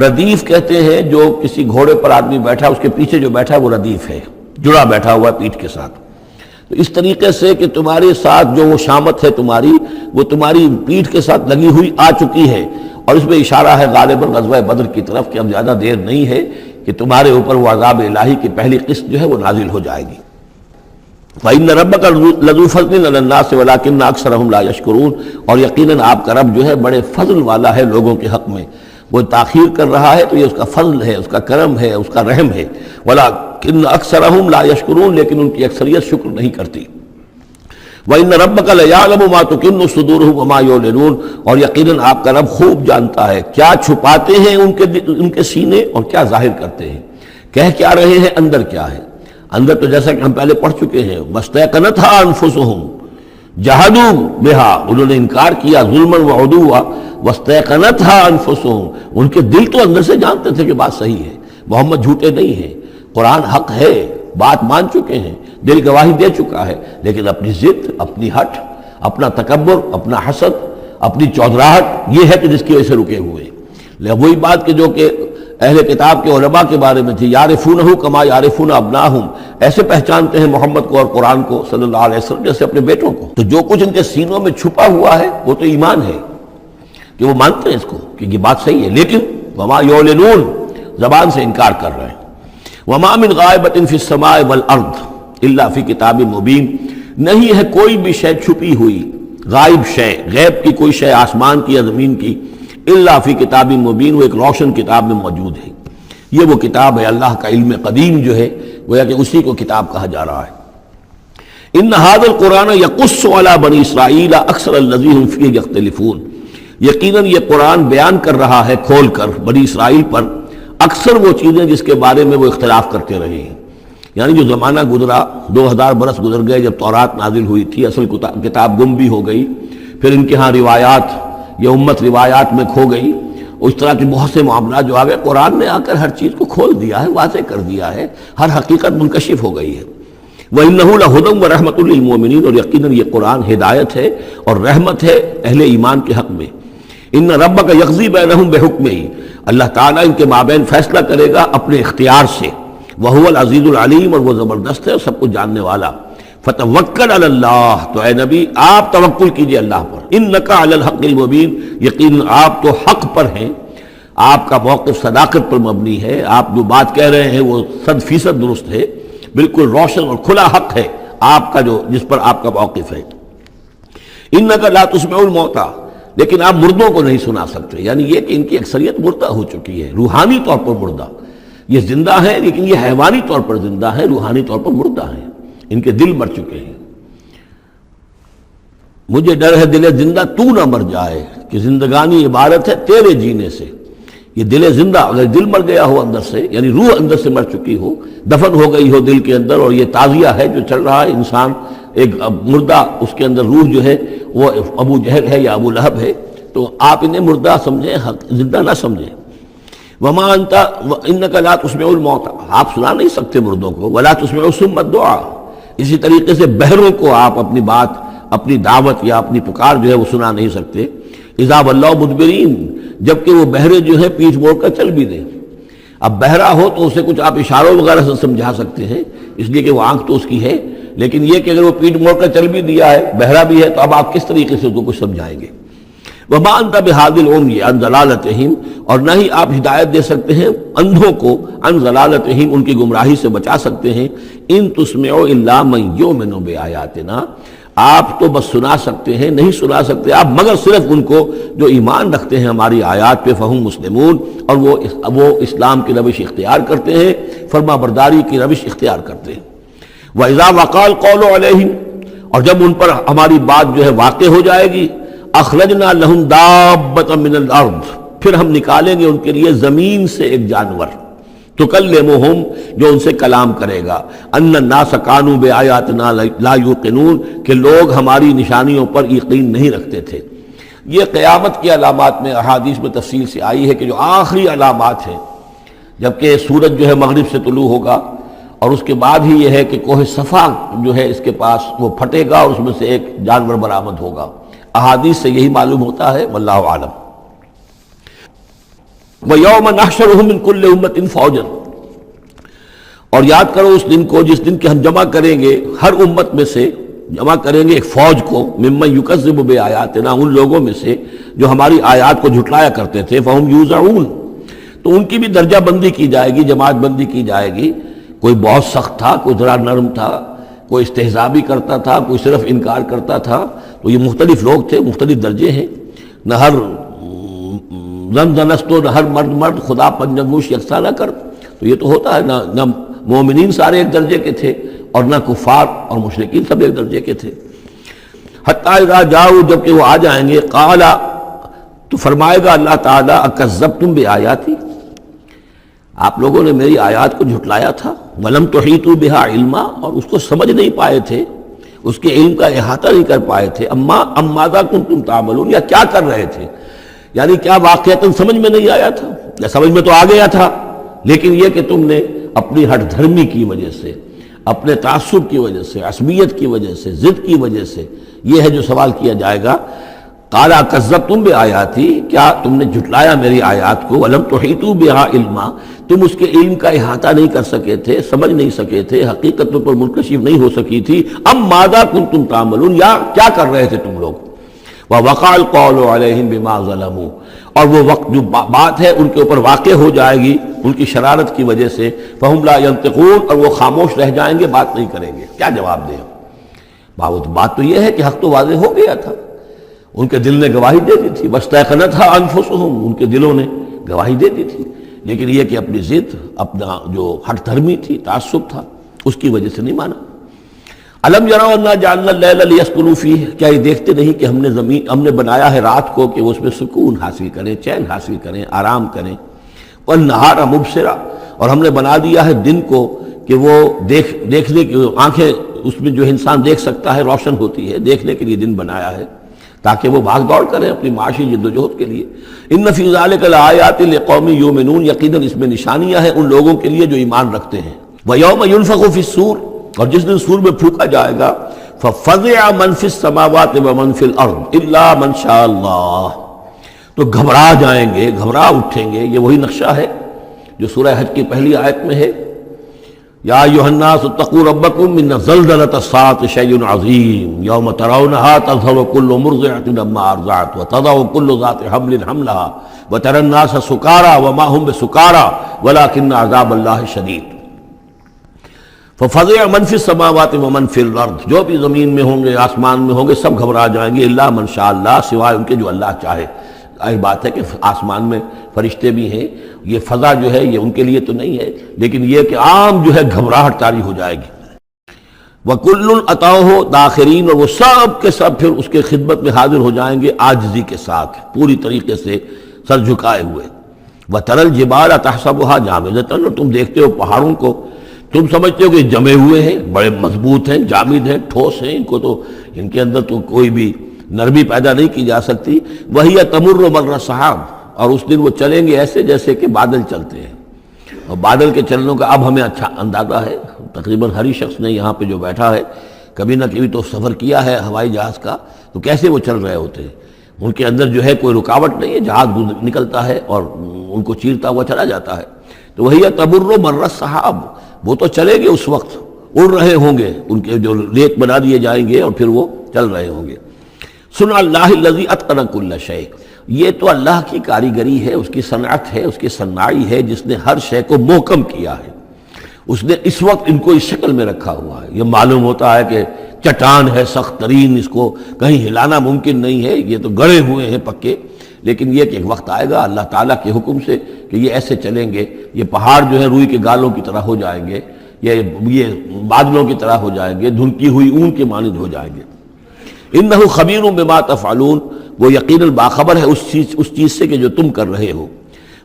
ردیف کہتے ہیں جو کسی گھوڑے پر آدمی بیٹھا اس کے پیچھے جو بیٹھا وہ ردیف ہے، جڑا بیٹھا ہوا پیٹھ کے ساتھ. تو اس طریقے سے کہ تمہارے ساتھ جو وہ شامت ہے تمہاری، وہ تمہاری پیٹھ کے ساتھ لگی ہوئی آ چکی ہے. اور اس میں اشارہ ہے غالباً غزوہ بدر کی طرف کہ اب زیادہ دیر نہیں ہے کہ تمہارے اوپر وہ عذاب الہی کی پہلی قسط جو ہے وہ نازل ہو جائے گی. فَإِنَّ رَبَّكَ لَذُو فَضْلٍ عَلَى النَّاسِ وَلَٰكِنَّ أَكْثَرَهُمْ لَا يَشْكُرُونَ. اور یقیناً آپ کا رب جو ہے بڑے فضل والا ہے لوگوں کے حق میں. وہ تاخیر کر رہا ہے تو یہ اس کا فضل ہے، اس کا کرم ہے، اس کا رحم ہے. وَلَٰكِنَّ أَكْثَرَهُمْ لَا يَشْكُرُونَ. لیکن ان کی اکثریت شکر نہیں کرتی. وَإِنَّ رَبَّكَ لَيَعْلَمُ مَا تُكِنُّ صُدُورُهُمْ وَمَا يُعْلِنُونَ. اور یقیناً آپ کا رب خوب جانتا ہے کیا چھپاتے ہیں ان کے سینے اور کیا ظاہر کرتے ہیں، کہہ کیا رہے ہیں، اندر کیا ہے. اندر تو جیسا کہ ہم پہلے پڑھ چکے ہیں، وَاسْتَيْقَنَتْهَا أَنفُسُهُمْ جَحَدُوا بِهَا. انہوں نے انکار کیا ظلمًا وعدوا. وَاسْتَيْقَنَتْهَا أَنفُسُهُمْ. ان کے دل تو اندر سے جانتے تھے کہ بات صحیح ہے، محمد جھوٹے نہیں ہیں، قرآن حق ہے، بات مان چکے ہیں، دل گواہی دے چکا ہے، لیکن اپنی ضد، اپنی ہٹ، اپنا تکبر، اپنا حسد، اپنی چودراہٹ، یہ ہے کہ جس کی وجہ سے رکے ہوئے. وہی بات کہ جو کہ اہل کتاب کے علماء کے بارے میں تھی، یعرفونہ کما یعرفون ابناہم. ایسے پہچانتے ہیں محمد کو اور قرآن کو صلی اللہ علیہ وسلم جیسے اپنے بیٹوں کو. تو جو کچھ ان کے سینوں میں چھپا ہوا ہے وہ تو ایمان ہے کہ وہ مانتے ہیں اس کو کہ یہ بات صحیح ہے، لیکن وما یعلنون، زبان سے انکار کر رہے ہیں. وما من غائبۃ فی السماء والارض الا فی کتاب مبین. نہیں ہے کوئی بھی شے چھپی ہوئی، غائب شے، غیب کی کوئی شے آسمان کی یا زمین کی، الا فی کتاب مبین، وہ ایک روشن کتاب میں موجود ہے. یہ وہ کتاب ہے اللہ کا علم قدیم جو ہے، گویا کہ اسی کو کتاب کہا جا رہا ہے. ان ھذا القرآن یقص علی بنی اسرائیل اکثر الذی ھم فیہ یختلفون. یقیناً یہ قرآن بیان کر رہا ہے کھول کر بنی اسرائیل پر اکثر وہ چیزیں جس کے بارے میں وہ اختلاف کرتے رہے ہیں. یعنی جو زمانہ گزرا، 2000 برس گزر گئے جب تورات نازل ہوئی تھی، اصل کتاب گم بھی ہو گئی، پھر ان کے ہاں روایات، یہ امت روایات میں کھو گئی، اس طرح کے بہت سے معاملات جو آ گئے. قرآن نے آ کر ہر چیز کو کھول دیا ہے، واضح کر دیا ہے، ہر حقیقت منکشف ہو گئی ہے. وَإِنَّهُ لَهُدًى وَرَحْمَةٌ لِّلْمُؤْمِنِينَ. اور یقیناً یہ قرآن ہدایت ہے اور رحمت ہے اہل ایمان کے حق میں. ان ربک یقضی بینہم بحکمہ. اللہ تعالیٰ ان کے مابین فیصلہ کرے گا اپنے اختیار سے. وہو العزیز العلیم، اور وہ زبردست ہے اور سب کچھ جاننے والا. فتوکل علی اللہ. تو اے نبی آپ توکل کیجئے اللہ پر. انک علی الحق المبین. یقیناً آپ تو حق پر ہیں، آپ کا موقف صداقت پر مبنی ہے، آپ جو بات کہہ رہے ہیں وہ 100% درست ہے، بالکل روشن اور کھلا حق ہے آپ کا جو جس پر آپ کا موقف ہے. انک لا تسمع الموتى. لیکن آپ مردوں کو نہیں سنا سکتے، یعنی یہ کہ ان کی اکثریت مردہ ہو چکی ہے، روحانی طور پر مردہ. یہ زندہ ہیں لیکن یہ حیوانی طور پر زندہ ہیں، روحانی طور پر مردہ ہیں، ان کے دل مر چکے ہیں. مجھے ڈر ہے دل زندہ تو نہ مر جائے، کہ زندگانی عبارت ہے تیرے جینے سے. یہ دل زندہ، اگر دل مر گیا ہو اندر سے، یعنی روح اندر سے مر چکی ہو، دفن ہو گئی ہو دل کے اندر، اور یہ تعزیہ ہے جو چل رہا ہے، انسان ایک مردہ، اس کے اندر روح جو ہے وہ ابو جہل ہے یا ابو لہب ہے، تو آپ انہیں مردہ سمجھیں، زندہ نہ سمجھیں. وما انت انک لا تسمع الموتى. آپ سنا نہیں سکتے مردوں کو. ولا تسمع الصم الدعاء. اسی طریقے سے بہروں کو آپ اپنی بات، اپنی دعوت یا اپنی پکار جو ہے وہ سنا نہیں سکتے. اذا ولوا مدبرین. جبکہ وہ بہرے جو ہے پیٹھ موڑ کر چل بھی دیں. اب بہرا ہو تو اسے کچھ آپ اشاروں وغیرہ سے سمجھا سکتے ہیں، اس لیے کہ وہ آنکھ تو اس کی ہے، لیکن یہ کہ اگر وہ پیٹھ موڑ کر چل بھی دیا ہے، بہرا بھی ہے، تو اب آپ کس طریقے سے اس کو کچھ سمجھائیں گے. وما انت بہادی العمی عن ضلالتہم. اور نہ ہی آپ ہدایت دے سکتے ہیں اندھوں کو، عن ضلالتہم، ان کی گمراہی سے بچا سکتے ہیں. ان تسمع الا من یؤمن بآیاتنا. آپ تو بس سنا سکتے ہیں، نہیں سنا سکتے آپ مگر صرف ان کو جو ایمان رکھتے ہیں ہماری آیات پہ، فہم مسلمون، اور وہ اسلام کی روش اختیار کرتے ہیں، فرما برداری کی روش اختیار کرتے ہیں۔ وَإِذَا وَقَعَ الْقَوْلُ عَلَيْهِمْ، اور جب ان پر ہماری بات جو ہے واقع ہو جائے گی، أَخْرَجْنَا لَهُمْ دَابَّةً مِّنَ الْأَرْضِ، پھر ہم نکالیں گے ان کے لیے زمین سے ایک جانور، تکلمہم، جو ان سے کلام کرے گا، ان الناس کانوا بآیاتنا لا یوقنون، کہ لوگ ہماری نشانیوں پر یقین نہیں رکھتے تھے۔ یہ قیامت کی علامات میں احادیث میں تفصیل سے آئی ہے کہ جو آخری علامات ہیں، جبکہ سورج جو ہے مغرب سے طلوع ہوگا، اور اس کے بعد ہی یہ ہے کہ کوہ صفا جو ہے اس کے پاس وہ پھٹے گا اور اس میں سے ایک جانور برآمد ہوگا۔ احادیث سے یہی معلوم ہوتا ہے، واللہ اعلم۔ وَيَوْمَ نَحْشُرُهُم مِّن كُلِّ أُمَّةٍ فَوْجًا، اور یاد کرو اس دن کو جس دن کہ ہم جمع کریں گے ہر امت میں سے، جمع کریں گے ایک فوج کو، ممن یکذب بآیاتنا، ان لوگوں میں سے جو ہماری آیات کو جھٹلایا کرتے تھے، فہم یوزعون، تو ان کی بھی درجہ بندی کی جائے گی، جماعت بندی کی جائے گی۔ کوئی بہت سخت تھا، کوئی ذرا نرم تھا، کوئی استہزاء بھی کرتا تھا، کوئی صرف انکار کرتا تھا، تو یہ مختلف لوگ تھے، مختلف درجے ہیں۔ نہ ہر زن نہ ہر مرد خدا پنجنگوش یکساں نہ کر، تو یہ تو ہوتا ہے، نہ مومنین سارے ایک درجے کے تھے اور نہ کفار اور مشرکین سب ایک درجے کے تھے۔ حتیٰ اذا جاؤ، جب کہ وہ آ جائیں گے، قال، تو فرمائے گا اللہ تعالیٰ، اکذبتم بآیاتی، آپ لوگوں نے میری آیات کو جھٹلایا تھا، ولم تحیطوا بہا علما، اور اس کو سمجھ نہیں پائے تھے، اس کے علم کا احاطہ نہیں کر پائے تھے، ام ماذا کنتم تعملون، یا کیا کر رہے تھے، یعنی کیا واقعتاً سمجھ میں نہیں آیا تھا، یا سمجھ میں تو آ گیا تھا، لیکن یہ کہ تم نے اپنی ہٹ دھرمی کی وجہ سے، اپنے تعصب کی وجہ سے، عصبیت کی وجہ سے، ضد کی وجہ سے، یہ ہے جو سوال کیا جائے گا۔ قال کذبتم بآیاتی، کیا تم نے جھٹلایا میری آیات کو، ولم تحیطوا بہا علما، تم اس کے علم کا احاطہ نہیں کر سکے تھے، سمجھ نہیں سکے تھے، حقیقتوں پر منکشف نہیں ہو سکی تھی، ام ماذا کنتم تعملون، یا کیا کر رہے تھے تم لوگ۔ وَوَقَعَ الْقَوْلُ عَلَيْهِمْ بِمَا ظَلَمُوا، اور وہ وقت جو بات ہے ان کے اوپر واقع ہو جائے گی ان کی شرارت کی وجہ سے، فَهُمْ لَا يَنطِقُونَ، اور وہ خاموش رہ جائیں گے، بات نہیں کریں گے، کیا جواب دیں۔ بات تو یہ ہے کہ حق تو واضح ہو گیا تھا، ان کے دل نے گواہی دے دی تھی، وَاسْتَيْقَنَتْهَا أَنفُسُهُمْ، ان کے دلوں نے گواہی دے دی تھی، لیکن یہ کہ اپنی ضد، اپنا جو ہٹ دھرمی تھی، تعصب تھا، اس کی وجہ سے نہیں مانا۔ الم یروا انا جعلنا اللیل لیسکنوا فیہ، کیا یہ دیکھتے نہیں کہ ہم نے بنایا ہے رات کو کہ وہ اس میں سکون حاصل کریں، چین حاصل کریں، آرام کریں، والنہار مبصرا، اور ہم نے بنا دیا ہے دن کو کہ وہ دیکھنے کی آنکھیں اس میں جو انسان دیکھ سکتا ہے روشن ہوتی ہے، دیکھنے کے لیے دن بنایا ہے تاکہ وہ بھاگ دوڑ کریں اپنی معاشی جد و جہد کے لیے۔ ان فی ذلک لآیات لقوم یؤمنون، یقیناً اس میں نشانیاں ہیں ان لوگوں کے لیے جو ایمان رکھتے ہیں۔ ویوم ینفخ فی الصور، اور جس دن سور میں پھونکا جائے گا، ففزع من فی السماوات ومن فی الارض الا من شاء اللہ، تو گھبرا جائیں گے، گھبرا اٹھیں گے۔ یہ وہی نقشہ ہے جو سورہ حج کی پہلی آیت میں ہے، یا ایھا الناس اتقوا ربکم ان زلزلۃ الساعۃ شیء عظیم یوم ترونها تذهل كل مرضعۃ عما ارضعت وتضع كل ذات حمل حملها وترى الناس سکارى وما هم بسکارى ولكن عذاب اللہ شدید۔ ففزع من فی السماوات ومن فی الارض، جو بھی زمین میں ہوں گے، آسمان میں ہوں گے، سب گھبرا جائیں گے، الا من شاء اللہ، سوائے ان کے جو اللہ چاہے۔ ظاہر بات ہے کہ آسمان میں فرشتے بھی ہیں، یہ فضا جو ہے یہ ان کے لیے تو نہیں ہے، لیکن یہ کہ عام جو ہے گھبراہٹ طاری ہو جائے گی۔ وَكُلٌّ أَتَوْهُ دَاخِرِينَ، اور وہ سب کے سب پھر اس کے خدمت میں حاضر ہو جائیں گے عاجزی کے ساتھ، پوری طریقے سے سر جھکائے ہوئے۔ وَتَرَى الْجِبَالَ تَحْسَبُهَا جَامِدَةً، اور تم دیکھتے ہو پہاڑوں کو، تم سمجھتے ہو کہ جمے ہوئے ہیں، بڑے مضبوط ہیں، جامد ہیں، ٹھوس ہیں، ان کے اندر تو کوئی بھی نرمی پیدا نہیں کی جا سکتی۔ وَهِيَ تَمُرُّ مَرَّ السَّحَابِ، اور اس دن وہ چلیں گے ایسے جیسے کہ بادل چلتے ہیں، اور بادل کے چلنوں کا اب ہمیں اچھا اندازہ ہے، تقریباً ہر ہی شخص نے یہاں پہ جو بیٹھا ہے کبھی نہ کبھی تو سفر کیا ہے ہوائی جہاز کا، تو کیسے وہ چل رہے ہوتے ہیں، ان کے اندر جو ہے کوئی رکاوٹ نہیں ہے، جہاز نکلتا ہے اور ان کو چیرتا ہوا چلا جاتا ہے۔ تو وَهِيَ تَمُرُّ مَرَّ السَّحَابِ، وہ تو چلے گے اس وقت، اڑ رہے ہوں گے، ان کے جو ریت بنا دیے جائیں گے اور پھر وہ چل رہے ہوں گے۔ سُنَّ اللَّهِ الَّذِي أَتْقَنَ كُلَّ شَيْءٍ، یہ تو اللہ کی کاریگری ہے، اس کی صنعت ہے، اس کی صنائی ہے، جس نے ہر شے کو محکم کیا ہے، اس نے اس وقت ان کو اس شکل میں رکھا ہوا ہے۔ یہ معلوم ہوتا ہے کہ چٹان ہے سخت ترین، اس کو کہیں ہلانا ممکن نہیں ہے، یہ تو گڑے ہوئے ہیں پکے، لیکن یہ کہ ایک وقت آئے گا اللہ تعالیٰ کے حکم سے کہ یہ ایسے چلیں گے، یہ پہاڑ جو ہے روئی کے گالوں کی طرح ہو جائیں گے، یہ بادلوں کی طرح ہو جائیں گے، دھنکی ہوئی اون کے مانند ہو جائیں گے۔ انہ خبیر بما تفعلون، وہ یقیناً باخبر ہے اس چیز سے کہ جو تم کر رہے ہو۔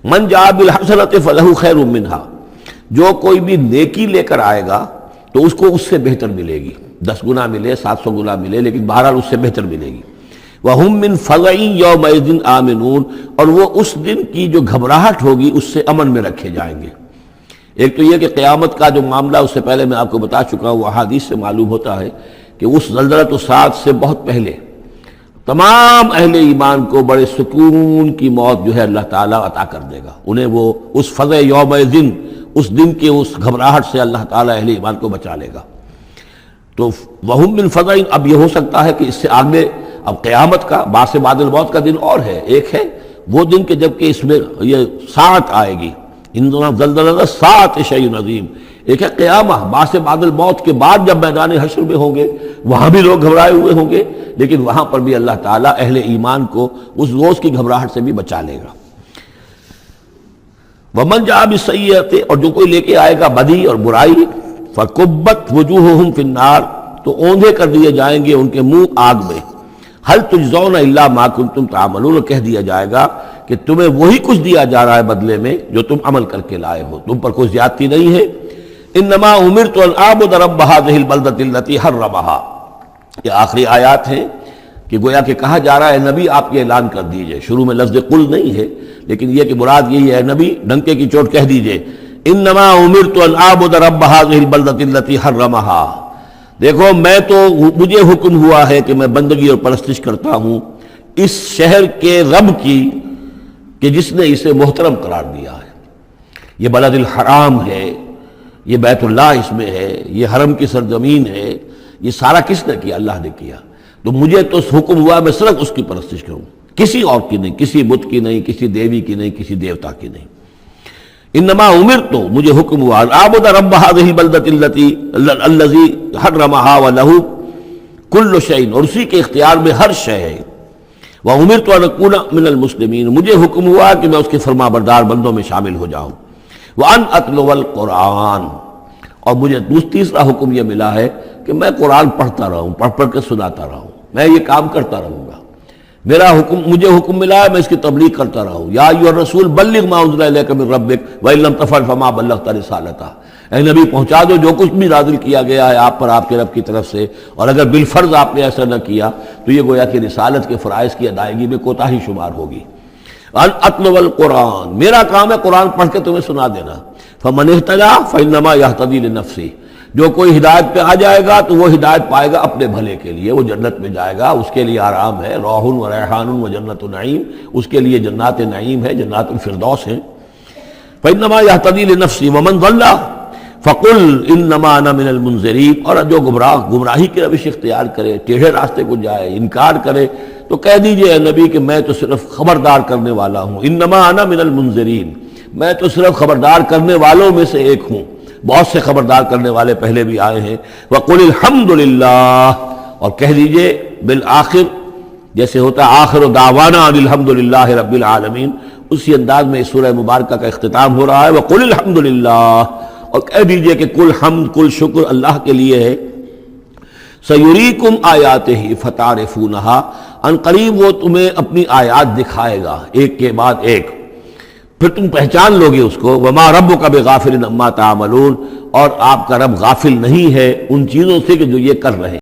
من جاء بالحسنۃ فلہ خیر منہا، جو کوئی بھی نیکی لے کر آئے گا تو اس کو اس سے بہتر ملے گی، 10 گنا ملے 700 گنا ملے، لیکن بہرحال اس سے بہتر ملے گی۔ وَهُم مِّن فَزَعٍ يَوْمَئِذٍ آمِنُونَ، اور وہ اس دن کی جو گھبراہٹ ہوگی اس سے امن میں رکھے جائیں گے۔ ایک تو یہ کہ قیامت کا جو معاملہ اس سے پہلے میں آپ کو بتا چکا ہوں، وہ احادیث سے معلوم ہوتا ہے کہ اس زلزلۃ الصاعق سے بہت پہلے تمام اہل ایمان کو بڑے سکون کی موت جو ہے اللہ تعالیٰ عطا کر دے گا، انہیں وہ اس فزع یومئذ، اس دن کے اس گھبراہٹ سے اللہ تعالیٰ اہل ایمان کو بچا لے گا۔ تو وَهُم مِّن فَزَعٍ، اب یہ ہو سکتا ہے کہ اس سے آگے اب قیامت کا بعث بعد الموت کا دن اور ہے، ایک ہے وہ دن کہ جب کہ اس میں یہ ساعت آئے گی، اِنَّ زَلْزَلَةَ السَّاعَةِ شَيْءٌ عَظِيمٌ، ایک ہے قیامہ بعث بعد الموت کے بعد جب میدان حشر میں ہوں گے، وہاں بھی لوگ گھبرائے ہوئے ہوں گے، لیکن وہاں پر بھی اللہ تعالیٰ اہل ایمان کو اس روز کی گھبراہٹ سے بھی بچا لے گا۔ وَمَنْ جَاءَ بِالسَّيِّئَةِ، اور جو کوئی لے کے آئے گا بدی اور برائی، فَكُبَّتْ وُجُوهُهُمْ فِي النَّارِ، تو اوندھے کر دیے جائیں گے ان کے منہ آگ میں۔ هَلْ تُجْزَوْنَ إِلَّا مَا كُنتُمْ تَعْمَلُونَ، کہہ دیا جائے گا کہ تمہیں وہی کچھ دیا جا رہا ہے بدلے میں جو تم عمل کر کے لائے ہو، تم پر کوئی زیادتی نہیں ہے۔ انما امرت ان اعبد رب هذه البلدة التي حرمها، یہ آخری آیات ہیں کہ گویا کہ کہا جا رہا ہے نبی آپ یہ اعلان کر دیجئے، شروع میں لفظ قل نہیں ہے لیکن یہ کہ مراد یہی ہے نبی ڈنکے کی چوٹ کہہ دیجئے، انما امرت ان اعبد رب هذه البلدة التي حرمها، دیکھو میں تو مجھے حکم ہوا ہے کہ میں بندگی اور پرستش کرتا ہوں اس شہر کے رب کی کہ جس نے اسے محترم قرار دیا ہے۔ یہ بلد الحرام ہے، یہ بیت اللہ اس میں ہے، یہ حرم کی سرزمین ہے، یہ سارا کس نے کیا؟ اللہ نے کیا۔ تو مجھے تو حکم ہوا میں صرف اس کی پرستش کروں، کسی اور کی نہیں، کسی بت کی نہیں، کسی دیوی کی نہیں، کسی دیوتا کی نہیں۔ انما امرت، مجھے حکم ہوا اعبد رب هذه البلدة الذي حرمها وله كل شيء، اور اسی کے اختیار میں ہر شے ہے۔ وامرت ان اكون من المسلمین، مجھے حکم ہوا کہ میں اس کے فرما بردار بندوں میں شامل ہو جاؤں۔ وان اتلو القرآن، اور مجھے تیسرا حکم یہ ملا ہے کہ میں قرآن پڑھتا رہوں، پڑھ پڑھ کے سناتا رہوں، میں یہ کام کرتا رہوں گا۔ میرا حکم، مجھے حکم ملا ہے میں اس کی تبلیغ کرتا رہوں۔ یا ایھا الرسول بلغ ما انزل الیک من ربک وان لم تفعل فما بلغت رسالتہ، اے نبی پہنچا دو جو کچھ بھی نازل کیا گیا ہے آپ پر آپ کے رب کی طرف سے، اور اگر بالفرض آپ نے ایسا نہ کیا تو یہ گویا کہ رسالت کے فرائض کی ادائیگی میں کوتاہی شمار ہوگی۔ ان اتلو القرآن، میرا کام ہے قرآن پڑھ کے تمہیں سنا دینا۔ فمن اہتدی فانما یہتدی لنفسہ، جو کوئی ہدایت پہ آ جائے گا تو وہ ہدایت پائے گا اپنے بھلے کے لیے، وہ جنت میں جائے گا، اس کے لیے آرام ہے، روح و ریحان و جنت نعیم، اس کے لیے جنات نعیم ہے، جنات الفردوس ہیں۔ فانما یہتدی لنفسہ ومن ضل فقل انما انا من المنذرین، اور جو گمراہی کی روش اختیار کرے، ٹیڑھے راستے کو جائے، انکار کرے، تو کہہ دیجئے اے نبی کہ میں تو صرف خبردار کرنے والا ہوں، انما انا من المنذرین، میں تو صرف خبردار کرنے والوں میں سے ایک ہوں، بہت سے خبردار کرنے والے پہلے بھی آئے ہیں۔ وقل الحمد للہ، اور کہہ دیجئے بالآخر، جیسے ہوتا ہے آخر دعوانا ان الحمد للہ رب العالمین، اسی انداز میں اس سورہ مبارکہ کا اختتام ہو رہا ہے۔ وقل الحمد للہ، اور کہہ دیجئے کہ کل حمد کل شکر اللہ کے لیے ہے۔ سیریکم آیاتہ فتعرفونہا، ان قریب وہ تمہیں اپنی آیات دکھائے گا ایک کے بعد ایک، پھر تم پہچان لوگے اس کو۔ وما ربک بغافل عما تعملون، اور آپ کا رب غافل نہیں ہے ان چیزوں سے کہ جو یہ کر رہے ہیں۔